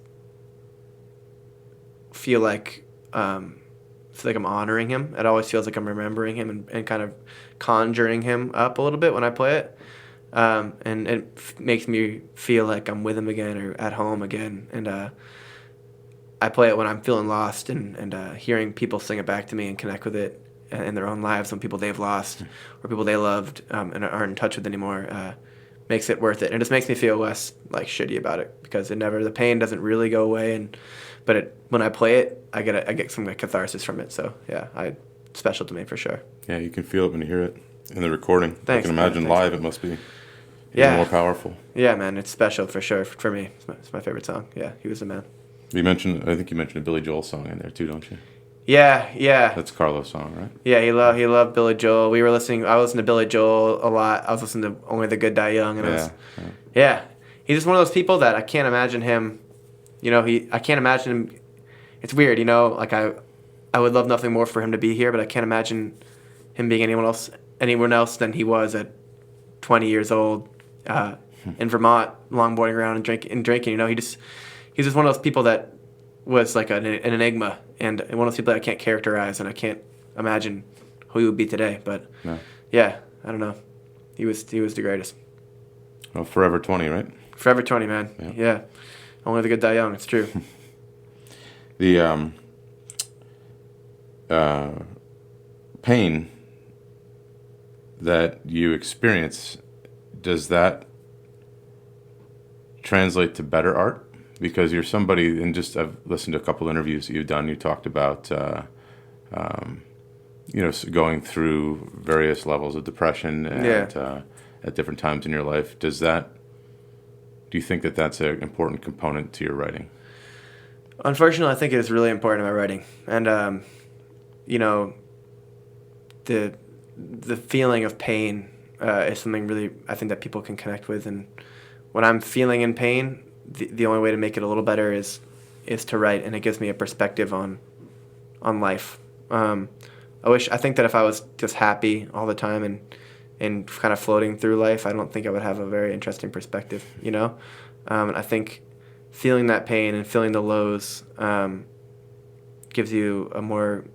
feel like I'm honoring him. It always feels like I'm remembering him and kind of conjuring him up a little bit when I play it. And it makes me feel like I'm with him again or at home again. And I play it when I'm feeling lost, and hearing people sing it back to me and connect with it in their own lives, when people they've lost or people they loved and aren't in touch with anymore, makes it worth it. And it just makes me feel less like shitty about it, because the pain doesn't really go away. But when I play it, I get some catharsis from it. So yeah, it's special to me for sure. Yeah, you can feel it when you hear it in the recording. Thanks, I can imagine man. live it must be even more powerful. Yeah, man, it's special for sure for me. It's my favorite song. Yeah, he was the man. I think you mentioned a Billy Joel song in there too, don't you? Yeah. That's Carlos' song, right? Yeah, he loved Billy Joel. I listened to Billy Joel a lot. I was listening to Only the Good Die Young, and he's just one of those people that I can't imagine him. I can't imagine him. It's weird, like I would love nothing more for him to be here, but I can't imagine him being anyone else than he was at 20 years old in Vermont, longboarding around and drinking. He's just one of those people that was like an enigma, and one of those people that I can't characterize, and I can't imagine who he would be today. But yeah, I don't know. He was the greatest. Well, Forever 20, right? Forever 20, man. Yeah. Only the good die young. It's true. The pain that you experience, does that translate to better art? Because you're somebody, and I've listened to a couple interviews that you've done. You talked about, going through various levels of depression and at different times in your life. Do you think that that's an important component to your writing? Unfortunately, I think it is really important in my writing, and the feeling of pain is something really I think that people can connect with. And when I'm feeling in pain, the only way to make it a little better is to write, and it gives me a perspective on life. I think that if I was just happy all the time and kind of floating through life, I don't think I would have a very interesting perspective, And I think feeling that pain and feeling the lows gives you a more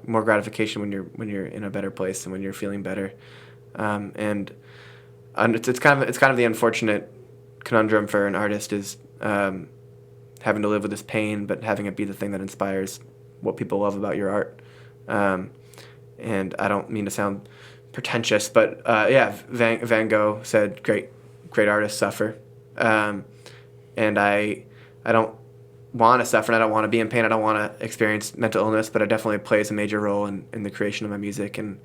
gratification when you're in a better place and when you're feeling better. And it's kind of the unfortunate conundrum for an artist is having to live with this pain, but having it be the thing that inspires what people love about your art. And I don't mean to sound pretentious, but Van Gogh said, "Great artists suffer," and I don't want to suffer, and I don't want to be in pain. I don't want to experience mental illness, but it definitely plays a major role in the creation of my music, and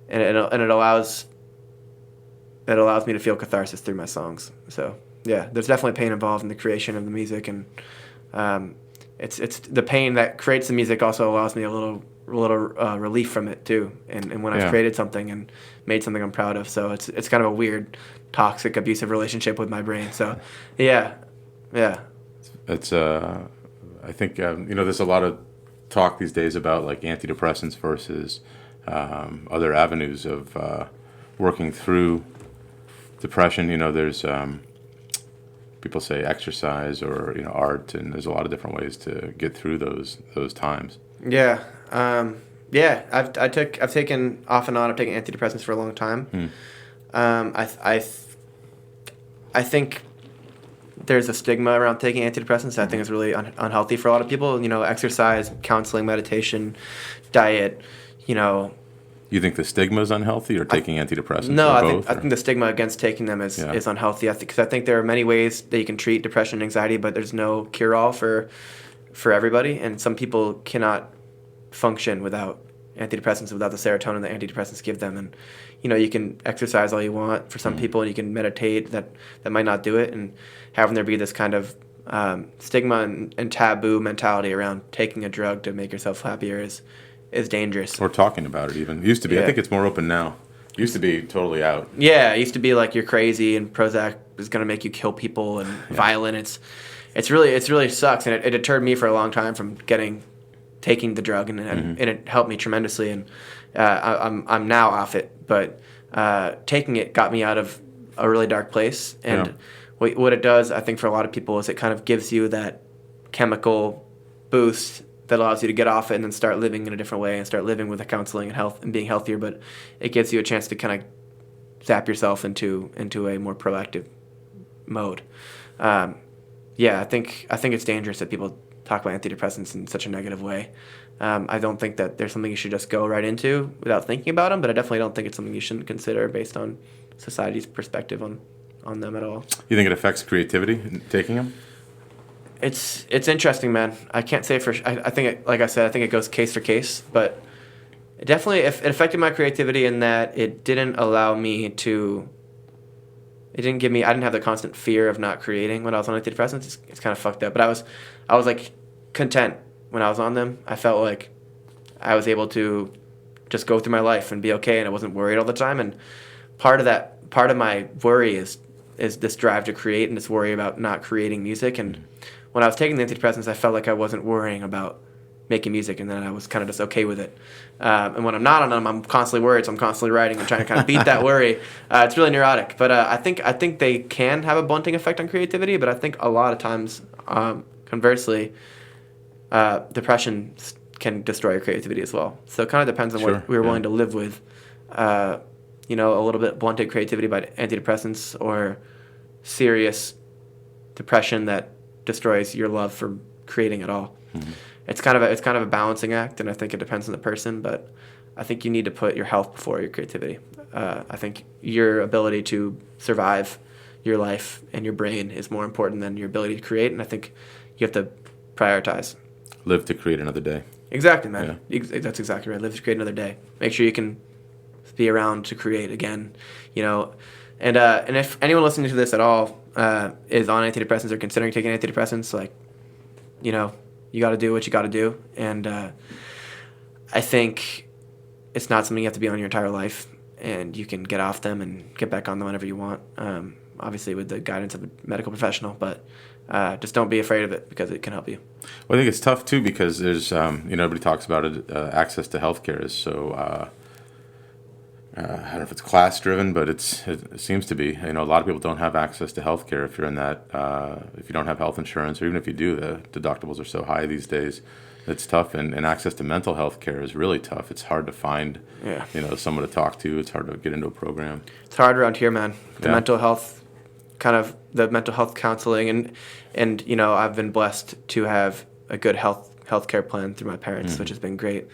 it allows me to feel catharsis through my songs. So yeah, there's definitely pain involved in the creation of the music, and it's the pain that creates the music also allows me a little relief from it too. And when I've created something and made something I'm proud of, so it's kind of a weird, toxic, abusive relationship with my brain. So yeah. It's I think there's a lot of talk these days about like antidepressants versus other avenues of working through depression. There's people say exercise or art, and there's a lot of different ways to get through those times. Yeah. I've taken off and on. I've taken antidepressants for a long time. I think there's a stigma around taking antidepressants that I think is really unhealthy for a lot of people. Exercise, counseling, meditation, diet. You think the stigma is unhealthy, or taking antidepressants? No, I think the stigma against taking them is unhealthy. Because I think there are many ways that you can treat depression and anxiety, but there's no cure-all for everybody, and some people cannot function without antidepressants, without the serotonin that antidepressants give them. And you can exercise all you want for some people, and you can meditate. That might not do it, and having there be this kind of stigma and taboo mentality around taking a drug to make yourself happier is dangerous. Or talking about it even. It used to be. I think it's more open now. It used to be totally out. Yeah, it used to be like you're crazy and Prozac is going to make you kill people and violent. It's really sucks, and it deterred me for a long time from taking the drug, and it helped me tremendously, and I'm now off it. But taking it got me out of a really dark place, and what it does, I think, for a lot of people is it kind of gives you that chemical boost that allows you to get off it and then start living in a different way and start living with the counseling and health and being healthier. But it gives you a chance to kind of zap yourself into a more proactive mode. yeah, I think it's dangerous that people talk about antidepressants in such a negative way. I don't think that there's something you should just go right into without thinking about them, but I definitely don't think it's something you shouldn't consider based on society's perspective on them at all. You think it affects creativity taking them? It's interesting, man. I can't say for I think like I said, I think it goes case for case, but it definitely it affected my creativity in that it didn't allow me to. It didn't give me. I didn't have the constant fear of not creating when I was on antidepressants. It's kind of fucked up, but I was like content when I was on them. I felt like I was able to just go through my life and be okay, and I wasn't worried all the time. And part of my worry is this drive to create and this worry about not creating music. And when I was taking the antidepressants, I felt like I wasn't worrying about making music, and then I was kind of just okay with it. And when I'm not on them, I'm constantly worried, so I'm constantly writing and trying to kind of beat that worry. It's really neurotic, but I think they can have a blunting effect on creativity. But I think a lot of times, conversely, depression can destroy your creativity as well. So it kind of depends on Sure, what we were yeah. willing to live with. A little bit blunted creativity by antidepressants or serious depression that destroys your love for creating at all. Mm-hmm. It's kind of a balancing act, and I think it depends on the person. But I think you need to put your health before your creativity. I think your ability to survive your life and your brain is more important than your ability to create, and I think you have to prioritize. Live to create another day. Exactly, man. That's exactly right. Live to create another day. Make sure you can be around to create again, And if anyone listening to this at all is on antidepressants or considering taking antidepressants, you got to do what you got to do. And I think it's not something you have to be on your entire life, and you can get off them and get back on them whenever you want. Obviously, with the guidance of a medical professional, but just don't be afraid of it because it can help you. Well, I think it's tough too because there's, everybody talks about it. Access to healthcare is so. I don't know if it's class driven, but it seems to be. A lot of people don't have access to healthcare if you're in that. If you don't have health insurance, or even if you do, the deductibles are so high these days. It's tough, and access to mental health care is really tough. It's hard to find, someone to talk to. It's hard to get into a program. It's hard around here, man. The Yeah. mental health, the mental health counseling, and I've been blessed to have a good healthcare plan through my parents, which has been great.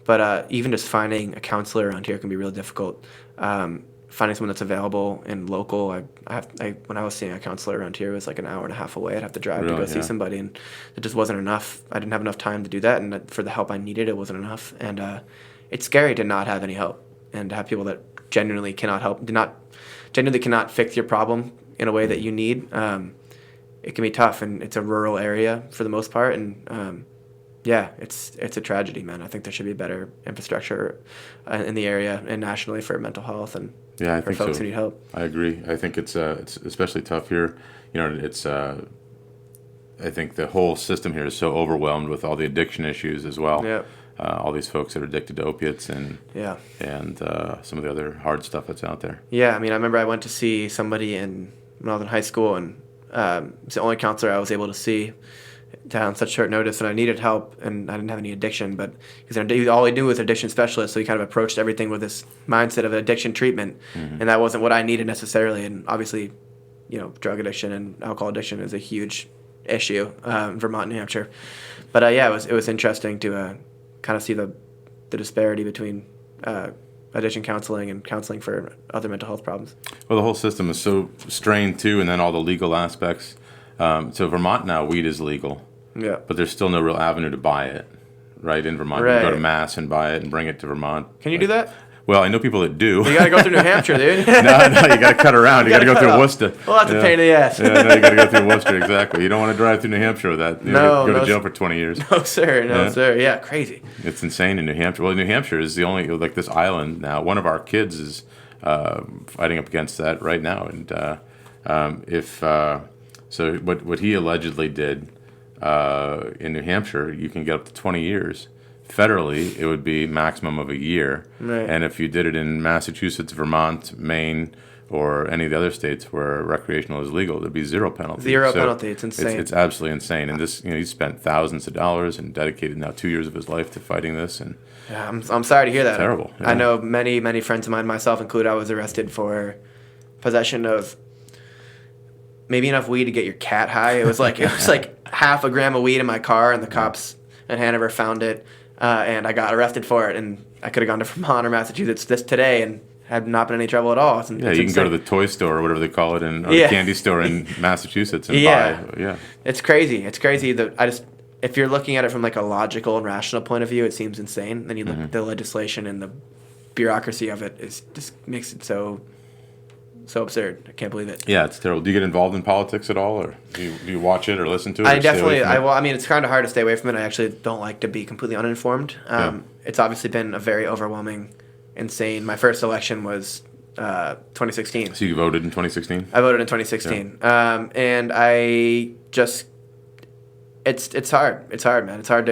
But even just finding a counselor around here can be really difficult. Finding someone that's available and local. When I was seeing a counselor around here, it was like an hour and a half away. I'd have to drive to Really? go see Yeah. somebody, and it just wasn't enough. I didn't have enough time to do that, and for the help I needed, it wasn't enough. And it's scary to not have any help, and to have people that genuinely cannot help, genuinely cannot fix your problem in a way that you need. It can be tough, and it's a rural area for the most part, and it's a tragedy, man. I think there should be better infrastructure in the area and nationally for mental health and Yeah, I for think folks so. who need help. I agree. I think it's especially tough here. I think the whole system here is so overwhelmed with all the addiction issues as well. Yeah. All these folks that are addicted to opiates and Yeah. some of the other hard stuff that's out there. Yeah, I mean, I remember I went to see somebody when I was in high school, and it's the only counselor I was able to see on such short notice, and I needed help, and I didn't have any addiction, but because all he knew was addiction specialist, so he kind of approached everything with this mindset of addiction treatment, and that wasn't what I needed necessarily. And obviously, drug addiction and alcohol addiction is a huge issue in Vermont and New Hampshire. But it was interesting to kind of see the disparity between addiction counseling and counseling for other mental health problems. Well, the whole system is so strained too, and then all the legal aspects. So Vermont now, weed is legal. Yeah. But there's still no real avenue to buy it, right? In Vermont, you can go to Right. Mass and buy it and bring it to Vermont. Can you do that? Well, I know people that do. You gotta go through New Hampshire, dude. No, you got to cut around. You got to go cut through off. Worcester. Well, that's a pain in the ass. Yeah, no, you got to go through Worcester, exactly. You don't want to drive through New Hampshire with that. No, go to no, jail for 20 years. No, sir. No, Yeah. sir. Yeah, crazy. It's insane in New Hampshire. Well, New Hampshire is the only, like this island now. One of our kids is fighting up against that right now. And so what he allegedly did in New Hampshire, you can get up to 20 years. Federally, it would be maximum of a year. Right. And if you did it in Massachusetts, Vermont, Maine, or any of the other states where recreational is legal, there'd be zero penalty. Zero penalty. It's insane. It's absolutely insane. And this, he spent thousands of dollars and dedicated now 2 years of his life to fighting this. And Yeah, I'm sorry to hear that. Terrible, yeah. I know many, friends of mine, myself included, I was arrested for possession of maybe enough weed to get your cat high. It was like half a gram of weed in my car, and the cops in Hanover found it, and I got arrested for it. And I could have gone to Vermont or Massachusetts today and had not been in any trouble at all. You can go to the toy store or whatever they call it, or the candy store in Massachusetts and buy. Yeah, it's crazy. It's crazy that if you're looking at it from like a logical and rational point of view, it seems insane. Then you look at the legislation and the bureaucracy of it just makes it so absurd. I can't believe it. Yeah, it's terrible. Do you get involved in politics at all, or do you watch it or listen to it? I definitely. I mean, it's kind of hard to stay away from it. I actually don't like to be completely uninformed. It's obviously been a very overwhelming, insane. My first election was 2016. So you voted in 2016? I voted in 2016, and I just it's hard. It's hard, man. It's hard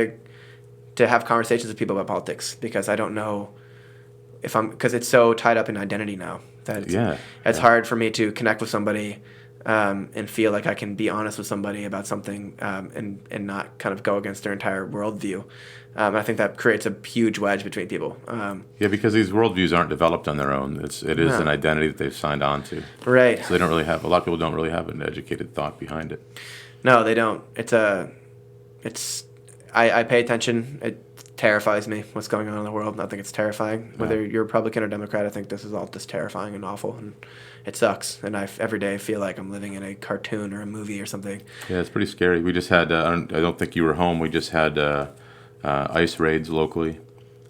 to have conversations with people about politics because I don't know because it's so tied up in identity now. It's hard for me to connect with somebody and feel like I can be honest with somebody about something and not kind of go against their entire worldview. I think that creates a huge wedge between people. Because these worldviews aren't developed on their own. It is an identity that they've signed on to. Right. So they don't really have, a lot of people don't really have an educated thought behind it. No, they don't. I pay attention. It terrifies me what's going on in the world. I think it's terrifying. Whether you're Republican or Democrat, I think this is all just terrifying and awful, and it sucks. And every day feel like I'm living in a cartoon or a movie or something. Yeah, it's pretty scary. We just had, I don't think you were home, we just had ICE raids locally.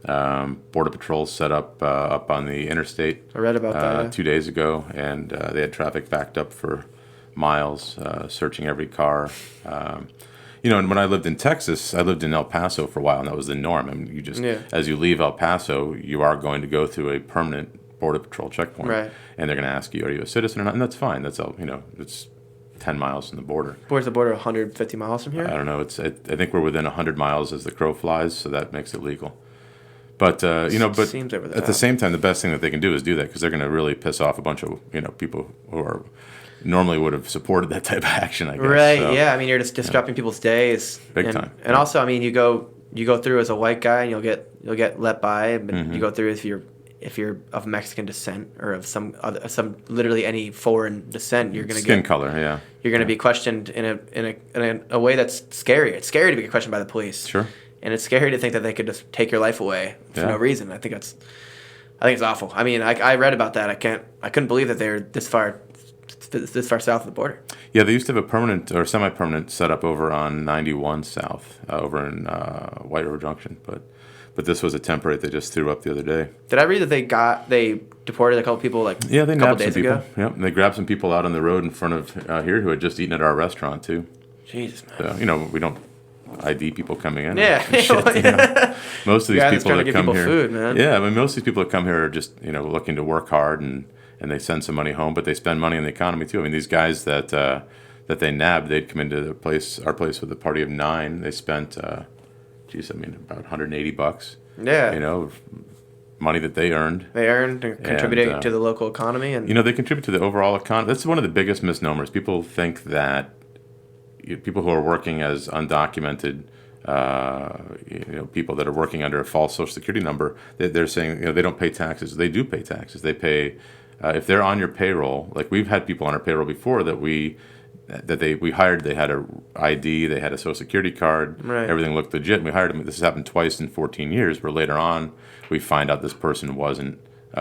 Border Patrol set up on the interstate. I read about that 2 days ago, and they had traffic backed up for miles, searching every car. And when I lived in Texas, I lived in El Paso for a while, and that was the norm. I mean, as you leave El Paso, you are going to go through a permanent Border Patrol checkpoint, right? And they're going to ask you, are you a citizen or not? And that's fine. That's all. It's 10 miles from the border. Where's the border? 150 miles from here? I don't know. I think we're within 100 miles as the crow flies, so that makes it legal. But seems over at the same time, the best thing that they can do is do that because they're going to really piss off a bunch of people who are normally would have supported that type of action, I guess. Right, so, yeah. I mean, you're just disrupting people's days. Big time. And also, I mean, you go through as a white guy and you'll get let by, but you go through if you're of Mexican descent or of some literally any foreign descent, you're going to skin color, yeah. You're going to be questioned in a way that's scary. It's scary to be questioned by the police. Sure. And it's scary to think that they could just take your life away for no reason. I think it's awful. I mean, I read about that. I couldn't believe that they're this far south of the border. Yeah, they used to have a permanent or semi-permanent setup over on 91 South, over in White River Junction, but this was a temporary they just threw up the other day. Did I read that they deported a couple people they nabbed some people. Yeah, and they grabbed some people out on the road in front of here who had just eaten at our restaurant too. Jesus, man. So, we don't ID people coming in. Yeah. Most of these people that come here, food, man. Yeah, I mean, most of these people that come here are just looking to work hard and they send some money home, but they spend money in the economy too. I mean, these guys that they nabbed, they'd come into our place with a party of 9. They spent, about $180. Yeah. Money that they earned. They earned and contributing to the local economy, and they contribute to the overall economy. That's one of the biggest misnomers. People think that people who are working as undocumented, people that are working under a false Social Security number, they're saying they don't pay taxes. They do pay taxes. They pay if they're on your payroll. Like we've had people on our payroll before that we hired. They had a ID. They had a Social Security card. Right. Everything looked legit. And we hired them. This has happened twice in 14 years. Where later on we find out this person wasn't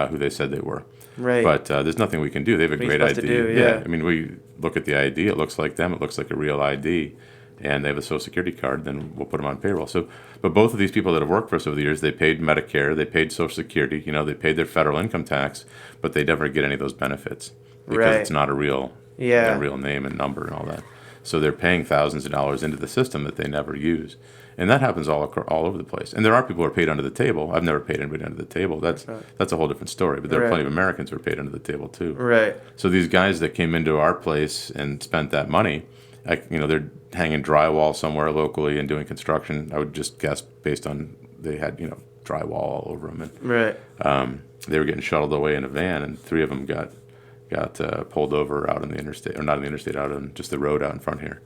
who they said they were. Right. But there's nothing we can do. They have a great ID. I mean, we look at the ID. It looks like them. It looks like a real ID. And they have a Social Security card. Then we'll put them on payroll. So, but both of these people that have worked for us over the years, they paid Medicare. They paid Social Security. They paid their federal income tax. But they never get any of those benefits because it's not a real, real name and number and all that. So they're paying thousands of dollars into the system that they never use. And that happens all over the place. And there are people who are paid under the table. I've never paid anybody under the table. That's a whole different story. But there are plenty of Americans who are paid under the table too. Right. So these guys that came into our place and spent that money, they're hanging drywall somewhere locally and doing construction. I would just guess based on they had drywall all over them. And, they were getting shuttled away in a van, and 3 of them got pulled over out on the interstate, or not on the interstate, out on just the road out in front here,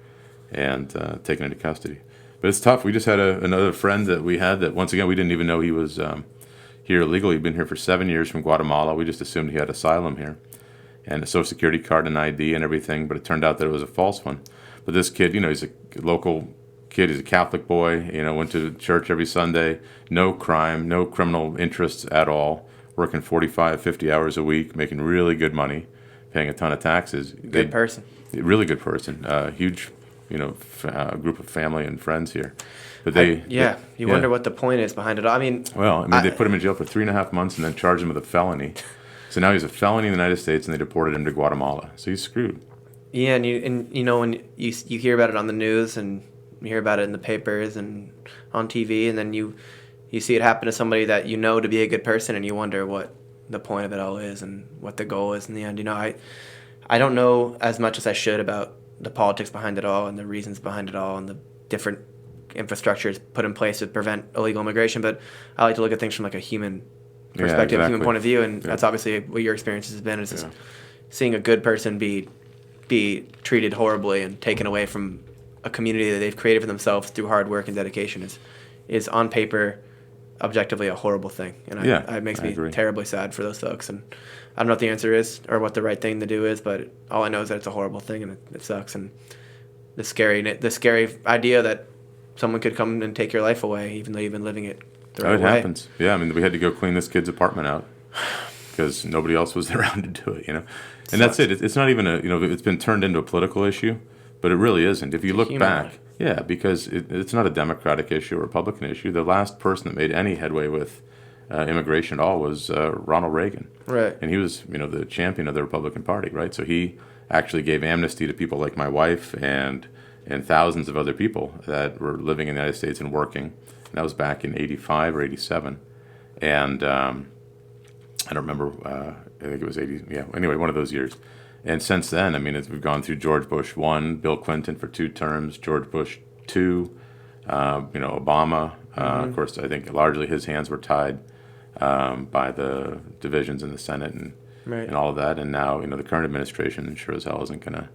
and taken into custody. But it's tough. We just had another friend that we had that, once again, we didn't even know he was here illegally. He'd been here for 7 years from Guatemala. We just assumed he had asylum here. and a social security card and ID and everything, but it turned out that it was a false one. But this kid, he's a local kid, he's a Catholic boy, went to church every Sunday, no crime, no criminal interests at all, working 45, 50 hours a week, making really good money, paying a ton of taxes. Good person. Really good person. Huge, group of family and friends here. But you wonder what the point is behind it all. They put him in jail for 3.5 months and then charged him with a felony. So now he's a felony in the United States, and they deported him to Guatemala. So he's screwed. Yeah, and when you hear about it on the news and you hear about it in the papers and on TV, and then you see it happen to somebody that you know to be a good person, and you wonder what the point of it all is and what the goal is in the end. I don't know as much as I should about the politics behind it all and the reasons behind it all and the different infrastructures put in place to prevent illegal immigration, but I like to look at things from like a human perspective, human point of view, and that's obviously what your experience has been, is just seeing a good person be treated horribly and taken away from a community that they've created for themselves through hard work and dedication is on paper objectively a horrible thing, and it makes me terribly sad for those folks. And I don't know what the answer is or what the right thing to do is, but all I know is that it's a horrible thing and it sucks. And the scary idea that someone could come and take your life away, even though you've been living it the right way. It happens. Yeah, we had to go clean this kid's apartment out because nobody else was around to do it. And that's it. It's not even it's been turned into a political issue, but it really isn't. If you look back, because it's not a Democratic issue or Republican issue. The last person that made any headway with immigration at all was Ronald Reagan. Right. And he was, the champion of the Republican Party, right? So he actually gave amnesty to people like my wife and thousands of other people that were living in the United States and working. And that was back in 85 or 87. And I don't remember, I think it was 80, anyway, one of those years. And since then, we've gone through George Bush 1, Bill Clinton for 2 terms, George Bush 2, Obama. Of course, I think largely his hands were tied by the divisions in the Senate and all of that. And now, the current administration sure as hell isn't going to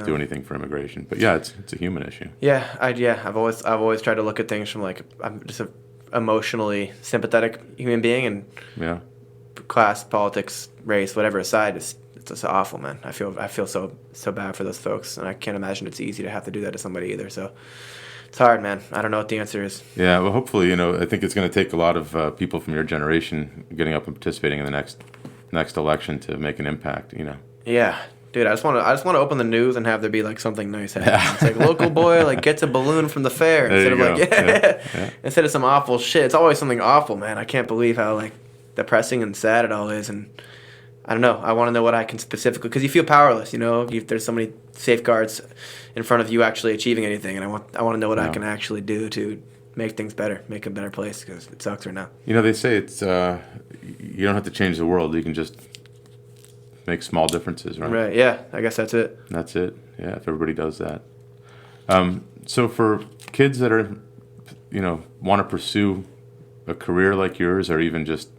do anything for immigration. But it's a human issue. I've always tried to look at things from I'm just an emotionally sympathetic human being, and class, politics, race, whatever aside, it's just awful, man. I feel so bad for those folks, and I can't imagine it's easy to have to do that to somebody either. So it's hard, man. I don't know what the answer is. Yeah, well, hopefully, I think it's going to take a lot of people from your generation getting up and participating in the next election to make an impact. Yeah. Dude, I just want to open the news and have there be something nice happening. It's like local boy gets a balloon from the fair instead of instead of some awful shit. It's always something awful, man. I can't believe how depressing and sad it all is, and I don't know. I want to know what I can specifically, because you feel powerless. There's so many safeguards in front of you actually achieving anything, and I want to know what I can actually do to make things better, make a better place, because it sucks right now. They say it's you don't have to change the world. You can just make small differences, right? Right. Yeah. I guess that's it. That's it. Yeah. If everybody does that. So for kids that are, want to pursue a career like yours, or even just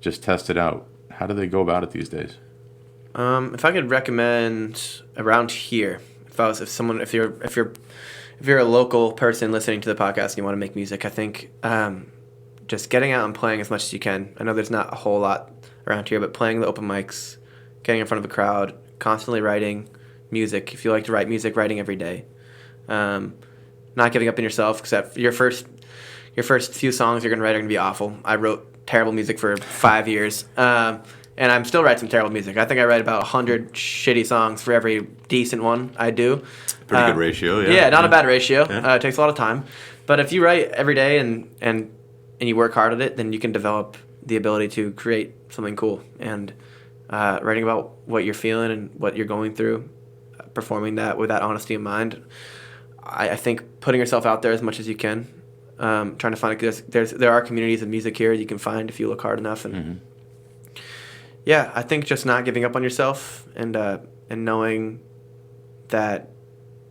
test it out, how do they go about it these days? If I could recommend around here, if you're a local person listening to the podcast and you want to make music, I think just getting out and playing as much as you can. I know there's not a whole lot around here, but playing the open mics, getting in front of a crowd, constantly writing music. If you like to write music, writing every day. Not giving up on yourself, because your first few songs you're going to write are going to be awful. I wrote terrible music for 5 years, and I'm still writing some terrible music. I think I write about 100 shitty songs for every decent one I do. Pretty good ratio, yeah. Yeah, not a bad ratio. Yeah. It takes a lot of time. But if you write every day and you work hard at it, then you can develop the ability to create something cool. And writing about what you're feeling and what you're going through, performing that with that honesty in mind. I think putting yourself out there as much as you can, trying to find, there are communities of music here you can find if you look hard enough, and I think just not giving up on yourself, and knowing that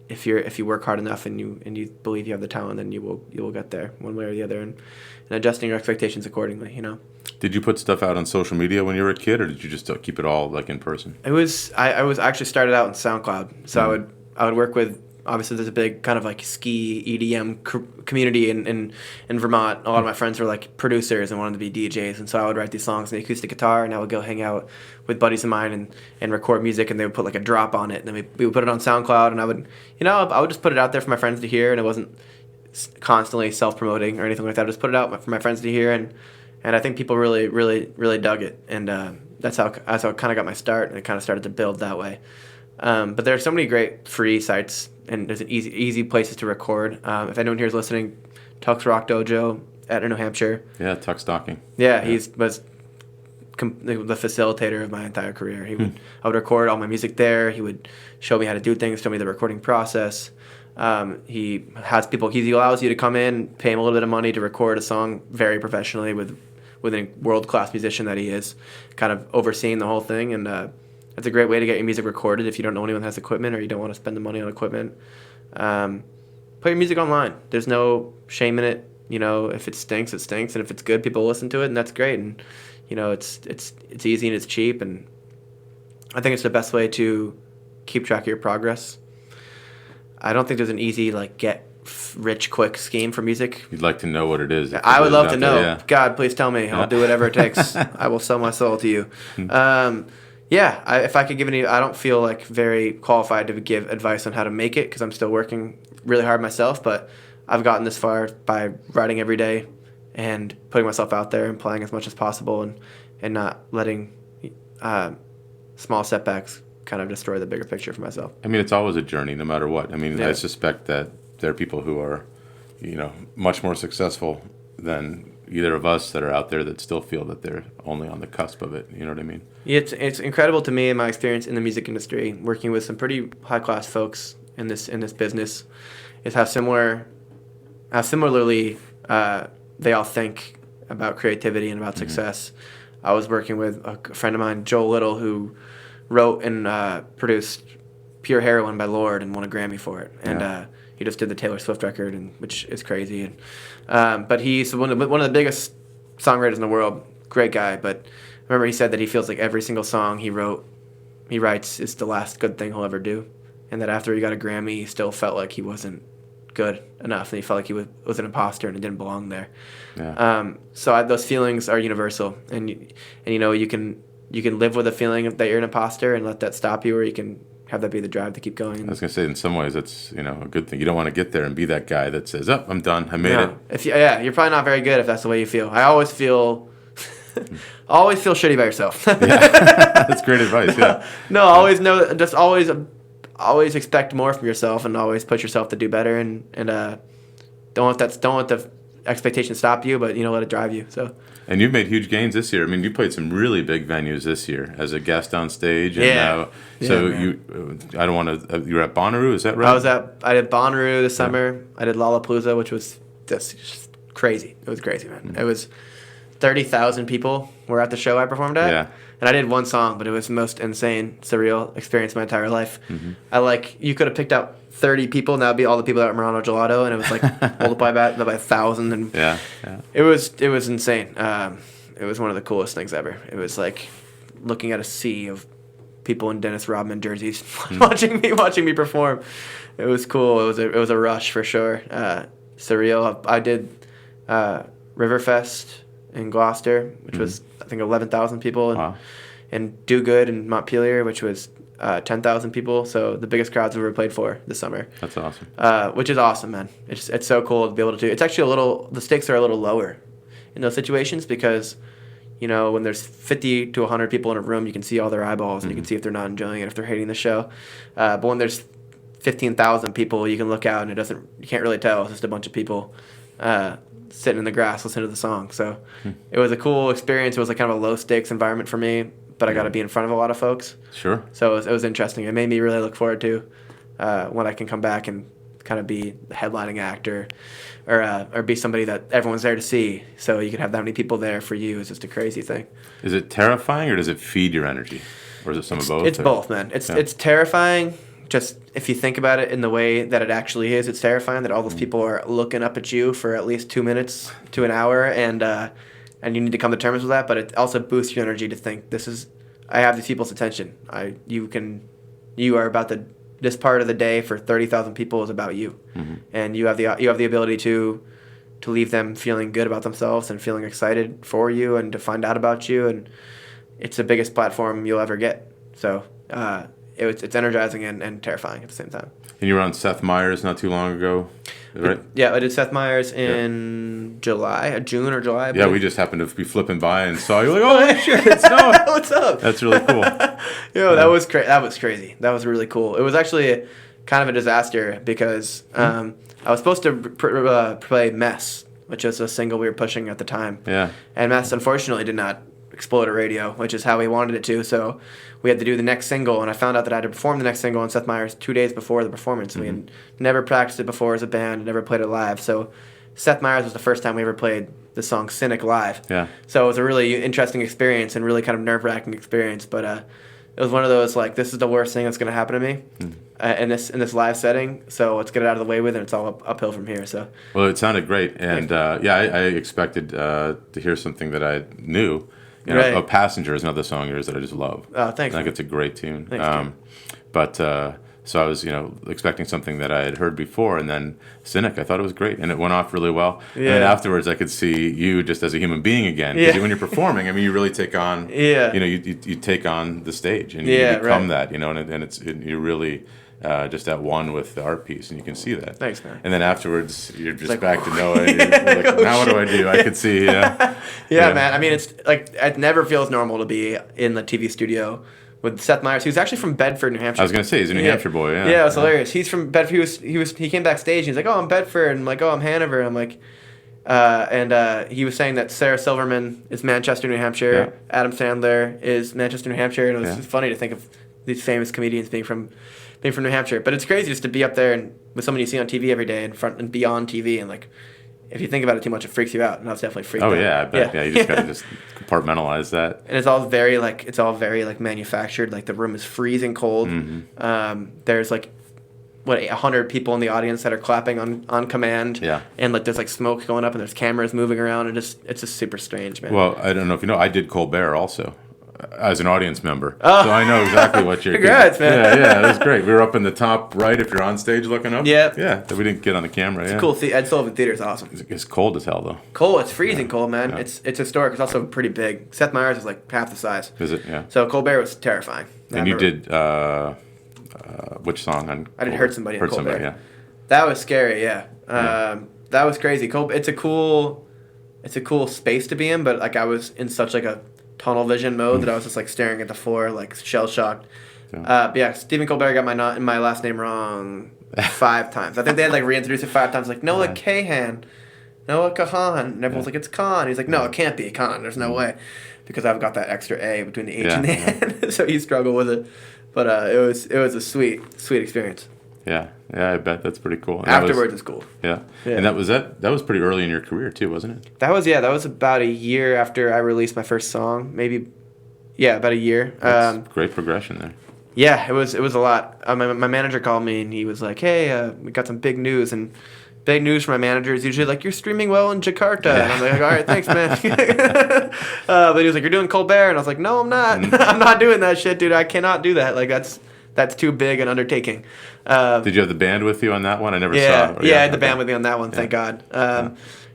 if you work hard enough and you believe you have the talent, then you will get there one way or the other, and adjusting your expectations accordingly. Did you put stuff out on social media when you were a kid, or did you just keep it all in person? I was actually started out in SoundCloud, so I would work with obviously there's a big kind of like ski EDM community in Vermont. A lot of my friends were like producers and wanted to be DJs, and so I would write these songs on the acoustic guitar, and I would go hang out with buddies of mine and record music, and they would put like a drop on it, and then we would put it on SoundCloud, and I would just put it out there for my friends to hear, and it wasn't constantly self-promoting or anything like that. I just put it out for my friends to hear, and I think people really, really, really dug it, and that's how I kind of got my start, and it kind of started to build that way. But there are so many great free sites, and there's easy places to record. If anyone here is listening, Tux Rock Dojo out in New Hampshire. Yeah, Tux Docking. Yeah, he was the facilitator of my entire career. I would record all my music there. He would show me how to do things, show me the recording process. He allows you to come in, pay him a little bit of money to record a song very professionally with a world-class musician that he is, kind of overseeing the whole thing. And it's a great way to get your music recorded if you don't know anyone that has equipment or you don't want to spend the money on equipment. Put your music online. There's no shame in it. If it stinks, it stinks, and if it's good, people listen to it, and that's great. And it's easy and it's cheap, and I think it's the best way to keep track of your progress. I don't think there's an easy get rich quick scheme for music. You'd like to know what it is. I would love to know. Yeah. God, please tell me. I'll do whatever it takes. I will sell my soul to you. If I could give any, I don't feel very qualified to give advice on how to make it because I'm still working really hard myself, but I've gotten this far by writing every day and putting myself out there and playing as much as possible and not letting small setbacks kind of destroy the bigger picture for myself. I mean, it's always a journey, no matter what. I mean, I suspect that there are people who are, much more successful than either of us that are out there that still feel that they're only on the cusp of it. You know what I mean? It's incredible to me in my experience in the music industry, working with some pretty high class folks in this business, is how similarly they all think about creativity and about success. I was working with a friend of mine, Joel Little, who wrote and produced Pure Heroine by Lorde and won a Grammy for it. And he just did the Taylor Swift record, which is crazy. But he's one of the biggest songwriters in the world. Great guy. But I remember he said that he feels like every single song he writes is the last good thing he'll ever do. And that after he got a Grammy, he still felt like he wasn't good enough. And he felt like he was an imposter and he didn't belong there. Yeah. Those feelings are universal. And you can live with a feeling that you're an imposter and let that stop you, or you can have that be the drive to keep going. I was going to say, in some ways, it's a good thing. You don't want to get there and be that guy that says, "Oh, I'm done. I made it." You're probably not very good if that's the way you feel. I always feel shitty about yourself. Yeah, that's great advice. Yeah. No, always know. Just always expect more from yourself, and always push yourself to do better. And don't let the expectations stop you, but let it drive you. So. And you've made huge gains this year. I mean, you played some really big venues this year as a guest on stage. And I don't want to. You were at Bonnaroo, is that right? I did Bonnaroo this summer. I did Lollapalooza, which was just crazy. It was crazy, man. It was 30,000 people were at the show I performed at. Yeah. And I did one song, but it was the most insane, surreal experience of my entire life. Mm-hmm. You could have picked out 30 people, and that would be all the people that were at Murano Gelato, and it was multiply that by 1,000. And it was insane. It was one of the coolest things ever. It was like looking at a sea of people in Dennis Rodman jerseys watching me perform. It was cool. It was a rush for sure. Surreal. I did Riverfest in Gloucester, which was I think 11,000 people, and Do Good in Montpelier, which was 10,000 people. So the biggest crowds I've ever played for this summer. That's awesome. Which is awesome, man. It's so cool to be able to do. It's actually the stakes are a little lower in those situations because, when there's 50 to 100 people in a room, you can see all their eyeballs and you can see if they're not enjoying it, if they're hating the show. But when there's 15,000 people, you can look out and you can't really tell. It's just a bunch of people sitting in the grass listening to the song. So it was a cool experience. It was kind of a low stakes environment for me, but I got to be in front of a lot of folks. Sure. So it was interesting. It made me really look forward to when I can come back and kind of be the headlining actor or be somebody that everyone's there to see. So you can have that many people there for you. It's just a crazy thing. Is it terrifying or does it feed your energy? Or is it some of both? It's both, man. It's terrifying. Just if you think about it in the way that it actually is, it's terrifying that all those people are looking up at you for at least 2 minutes to an hour, and you need to come to terms with that. But it also boosts your energy to think I have these people's attention. You are about to this part of the day for 30,000 people is about you, and you have the ability to leave them feeling good about themselves and feeling excited for you and to find out about you, and it's the biggest platform you'll ever get. So it's energizing and terrifying at the same time. And you were on Seth Meyers not too long ago, right? Yeah, I did Seth Meyers in June or July. Yeah, we just happened to be flipping by and saw you, like, oh shit, it's Noah. What's up? That's really cool. That was crazy. That was really cool. It was actually kind of a disaster because I was supposed to play Mess, which was a single we were pushing at the time. Yeah. And Mess unfortunately did not explode at radio, which is how we wanted it to. So we had to do the next single, and I found out that I had to perform the next single on Seth Meyers 2 days before the performance. We had never practiced it before as a band, never played it live. So Seth Meyers was the first time we ever played the song Cynic live. Yeah. So it was a really interesting experience and really kind of nerve-wracking experience. But it was one of those, like, this is the worst thing that's going to happen to me in this live setting. So let's get it out of the way with it. It's all uphill from here. So. Well, it sounded great, and I expected to hear something that I knew. You know, Right. A Passenger is another song of yours that I just love. Oh, thanks. I think it's a great tune. Thanks, Jim. But so I was, expecting something that I had heard before, and then Cynic, I thought it was great, and it went off really well. Yeah. And then afterwards, I could see you just as a human being again. Because Yeah. when you're performing, I mean, you really take on, Yeah. you take on the stage, and Yeah, you become right. that, and you're really just at one with the art piece, and you can see that. Thanks, man. And then afterwards, you're just like, back to Noah. You're like, Oh, now what do I do? I could see. Yeah, Yeah. man. I mean, it's like it never feels normal to be in the TV studio with Seth Meyers, who's actually from Bedford, New Hampshire. I was gonna say he's a New Hampshire boy. Yeah. Yeah, it was hilarious. He's from Bedford. He came backstage. And he's like, "Oh, I'm Bedford." And I'm like, "Oh, I'm Hanover." I'm like, he was saying that Sarah Silverman is Manchester, New Hampshire. Yeah. Adam Sandler is Manchester, New Hampshire. And it was Yeah. just funny to think of these famous comedians being from New Hampshire. But it's crazy just to be up there and with someone you see on TV every day in front and be on TV, and like, if you think about it too much, it freaks you out. And I was definitely freaked out. Oh yeah, I bet. Yeah, you just gotta just compartmentalize that. And it's all very manufactured. Like the room is freezing cold. There's like 100 people in the audience that are clapping on command. Yeah. And like there's like smoke going up and there's cameras moving around and it's just super strange, man. Well, I don't know if you know, I did Colbert also as an audience member, so I know exactly what you're. Congrats, man. Yeah, it was great. We were up in the top right if you're on stage looking up. Yeah. Yeah, we didn't get on the camera. Yeah. Cool. Ed Sullivan Theater is awesome. It's cold as hell though. Cold. It's freezing cold, man. Yeah. It's historic. It's also pretty big. Seth Meyers is like half the size. Is it? Yeah. So Colbert was terrifying. And you did which song on? I did Colbert? Hurt Somebody. Hurt Colbert. Somebody. Yeah. That was scary. Yeah. That was crazy. It's a cool space to be in, but like I was in such like a tunnel vision mode that I was just like staring at the floor, like shell shocked. Yeah. Yeah, Stephen Colbert got my last name wrong 5 times. I think they had like reintroduced it 5 times, like Noah Kahan, Noah Kahan, and everyone's like, it's Khan. He's like, no, it can't be Khan. There's no way, because I've got that extra A between the H and the N, so he struggled with it. But it was a sweet experience. Yeah, I bet that's pretty cool. And Afterwards, it's cool. Yeah. Yeah. And that was pretty early in your career too, wasn't it? That was about a year after I released my first song, maybe. Yeah, about a year. That's great progression there. Yeah, it was a lot. My manager called me and he was like, "Hey, we got some big news." And big news from my manager is usually like, "You're streaming well in Jakarta." Yeah. And I'm like, "All right, thanks, man." But he was like, "You're doing Colbert," and I was like, "No, I'm not. I'm not doing that shit, dude. I cannot do that. Like that's too big an undertaking." Did you have the band with you on that one? I never Yeah, saw. I had the band with me on that one. Thank God.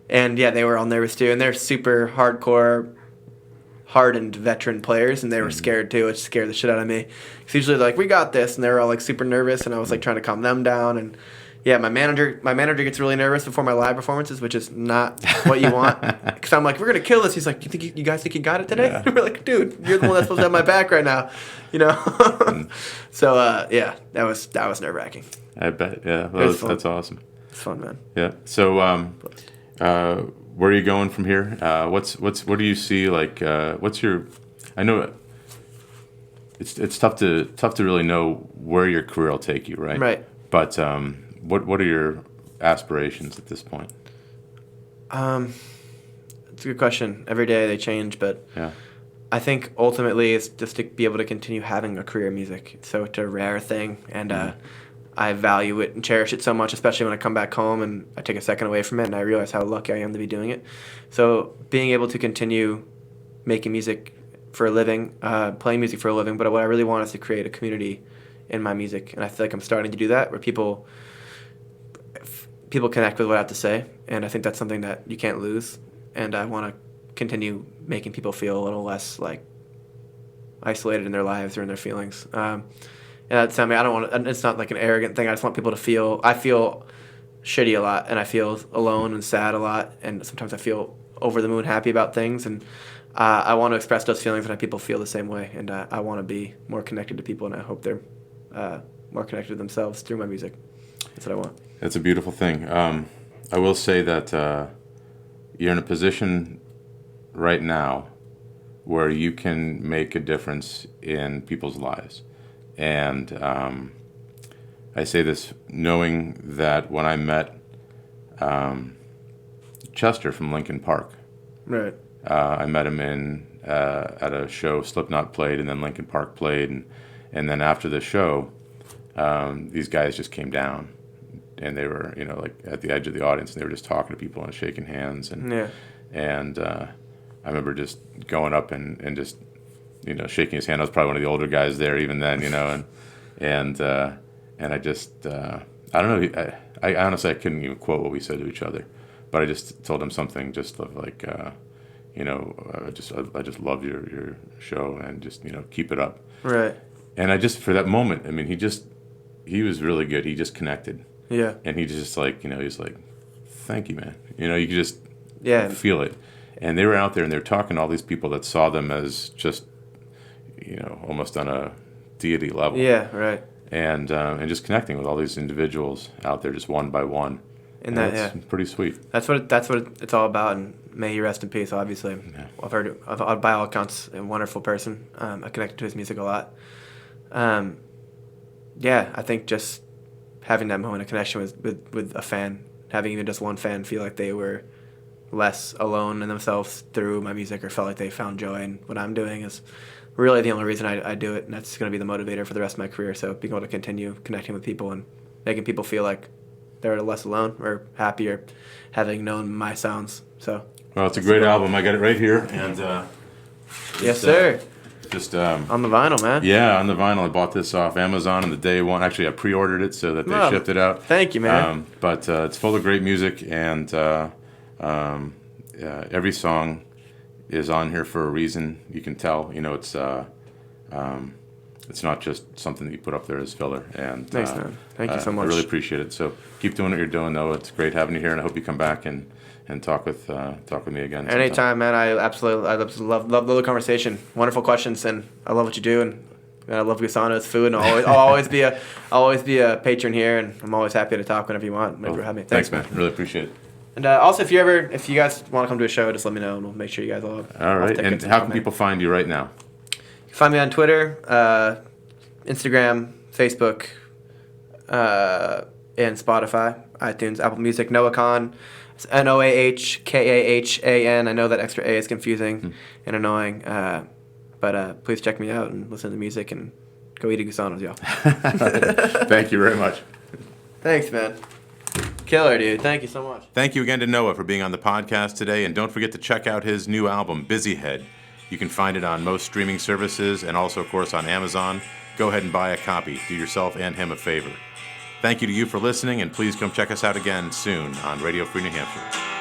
And yeah, they were all nervous too, and they're super hardcore, hardened veteran players, and they were scared too. It scared the shit out of me. It's usually like, "We got this," and they were all like super nervous, and I was like trying to calm them down. And yeah, my manager gets really nervous before my live performances, which is not what you want. Because I'm like, "We're gonna kill this." He's like, "You guys think you got it today?" Yeah. We're like, "Dude, you're the one that's supposed to have my back right now," you know. So yeah, that was nerve wracking. I bet. Yeah, was fun. that's awesome. It's fun, man. Yeah. So, where are you going from here? What do you see? Like, what's your? I know it's tough to really know where your career will take you, right? Right. But what are your aspirations at this point? It's a good question. Every day they change, but Yeah. I think ultimately it's just to be able to continue having a career in music. So it's a rare thing, and I value it and cherish it so much, especially when I come back home and I take a second away from it and I realize how lucky I am to be doing it. So being able to continue making music for a living, playing music for a living, but what I really want is to create a community in my music, and I feel like I'm starting to do that, where people connect with what I have to say, and I think that's something that you can't lose. And I want to continue making people feel a little less like isolated in their lives or in their feelings. And that's, I mean, I don't want to, it's not like an arrogant thing. I just want people to feel, I feel shitty a lot, and I feel alone and sad a lot, and sometimes I feel over the moon happy about things, and I want to express those feelings, and I people feel the same way, and I want to be more connected to people, and I hope they're more connected to themselves through my music. That's what I want. That's a beautiful thing. I will say that you're in a position right now where you can make a difference in people's lives. And I say this knowing that when I met Chester from Linkin Park, Right. I met him at a show Slipknot played, and then Linkin Park played, and then after the show, these guys just came down, and they were, you know, like at the edge of the audience, and they were just talking to people and shaking hands, and I remember just going up and just, you know, shaking his hand. I was probably one of the older guys there even then, you know, and I just I don't know. I honestly I couldn't even quote what we said to each other, but I just told him something just like you know, I just love your show, and just, you know, keep it up. Right. And I just, for that moment, I mean, he was really good. He just connected. Yeah. And he just like, you know, he's like, thank you, man. You know, you could just feel it. And they were out there, and they were talking to all these people that saw them as just, you know, almost on a deity level. Yeah, right. And just connecting with all these individuals out there, just one by one. And that's pretty sweet. That's what it's all about. And may he rest in peace. Obviously, I've heard by all accounts a wonderful person. I connected to his music a lot. Yeah, I think just having that moment of connection with a fan, having even just one fan feel like they were less alone in themselves through my music, or felt like they found joy in what I'm doing, is really the only reason I do it, and that's going to be the motivator for the rest of my career. So being able to continue connecting with people and making people feel like they're less alone or happier having known my sounds. So. Well, it's a great album. I got it right here, and yes, sir. Just on the vinyl, man. Yeah, on the vinyl. I bought this off Amazon on the day one. Actually, I pre-ordered it so that they shipped it out. Thank you, man. But it's full of great music, and every song is on here for a reason. You can tell, you know, it's not just something that you put up there as filler. And thanks, man. Thank you so much. I really appreciate it. So keep doing what you're doing, though. It's great having you here, and I hope you come back and talk with me again. Anytime, man. I love the conversation. Wonderful questions, and I love what you do, and I love Gusano's food, and I'll always be a patron here, and I'm always happy to talk whenever you want. Whenever you have me. Thanks, man. Really appreciate it. And also, if you guys want to come to a show, just let me know, and we'll make sure you guys all. All right. And how can people find you right now? You can find me on Twitter, Instagram, Facebook, and Spotify, iTunes, Apple Music. Noah Kahan. It's NOAHKAHAN. I know that extra A is confusing and annoying, but please check me out and listen to the music and go eat at Gusano's, y'all. Thank you very much. Thanks, man. Killer, dude. Thank you so much. Thank you again to Noah for being on the podcast today, and don't forget to check out his new album, Busy Head. You can find it on most streaming services and also, of course, on Amazon. Go ahead and buy a copy. Do yourself and him a favor. Thank you to you for listening, and please come check us out again soon on Radio Free New Hampshire.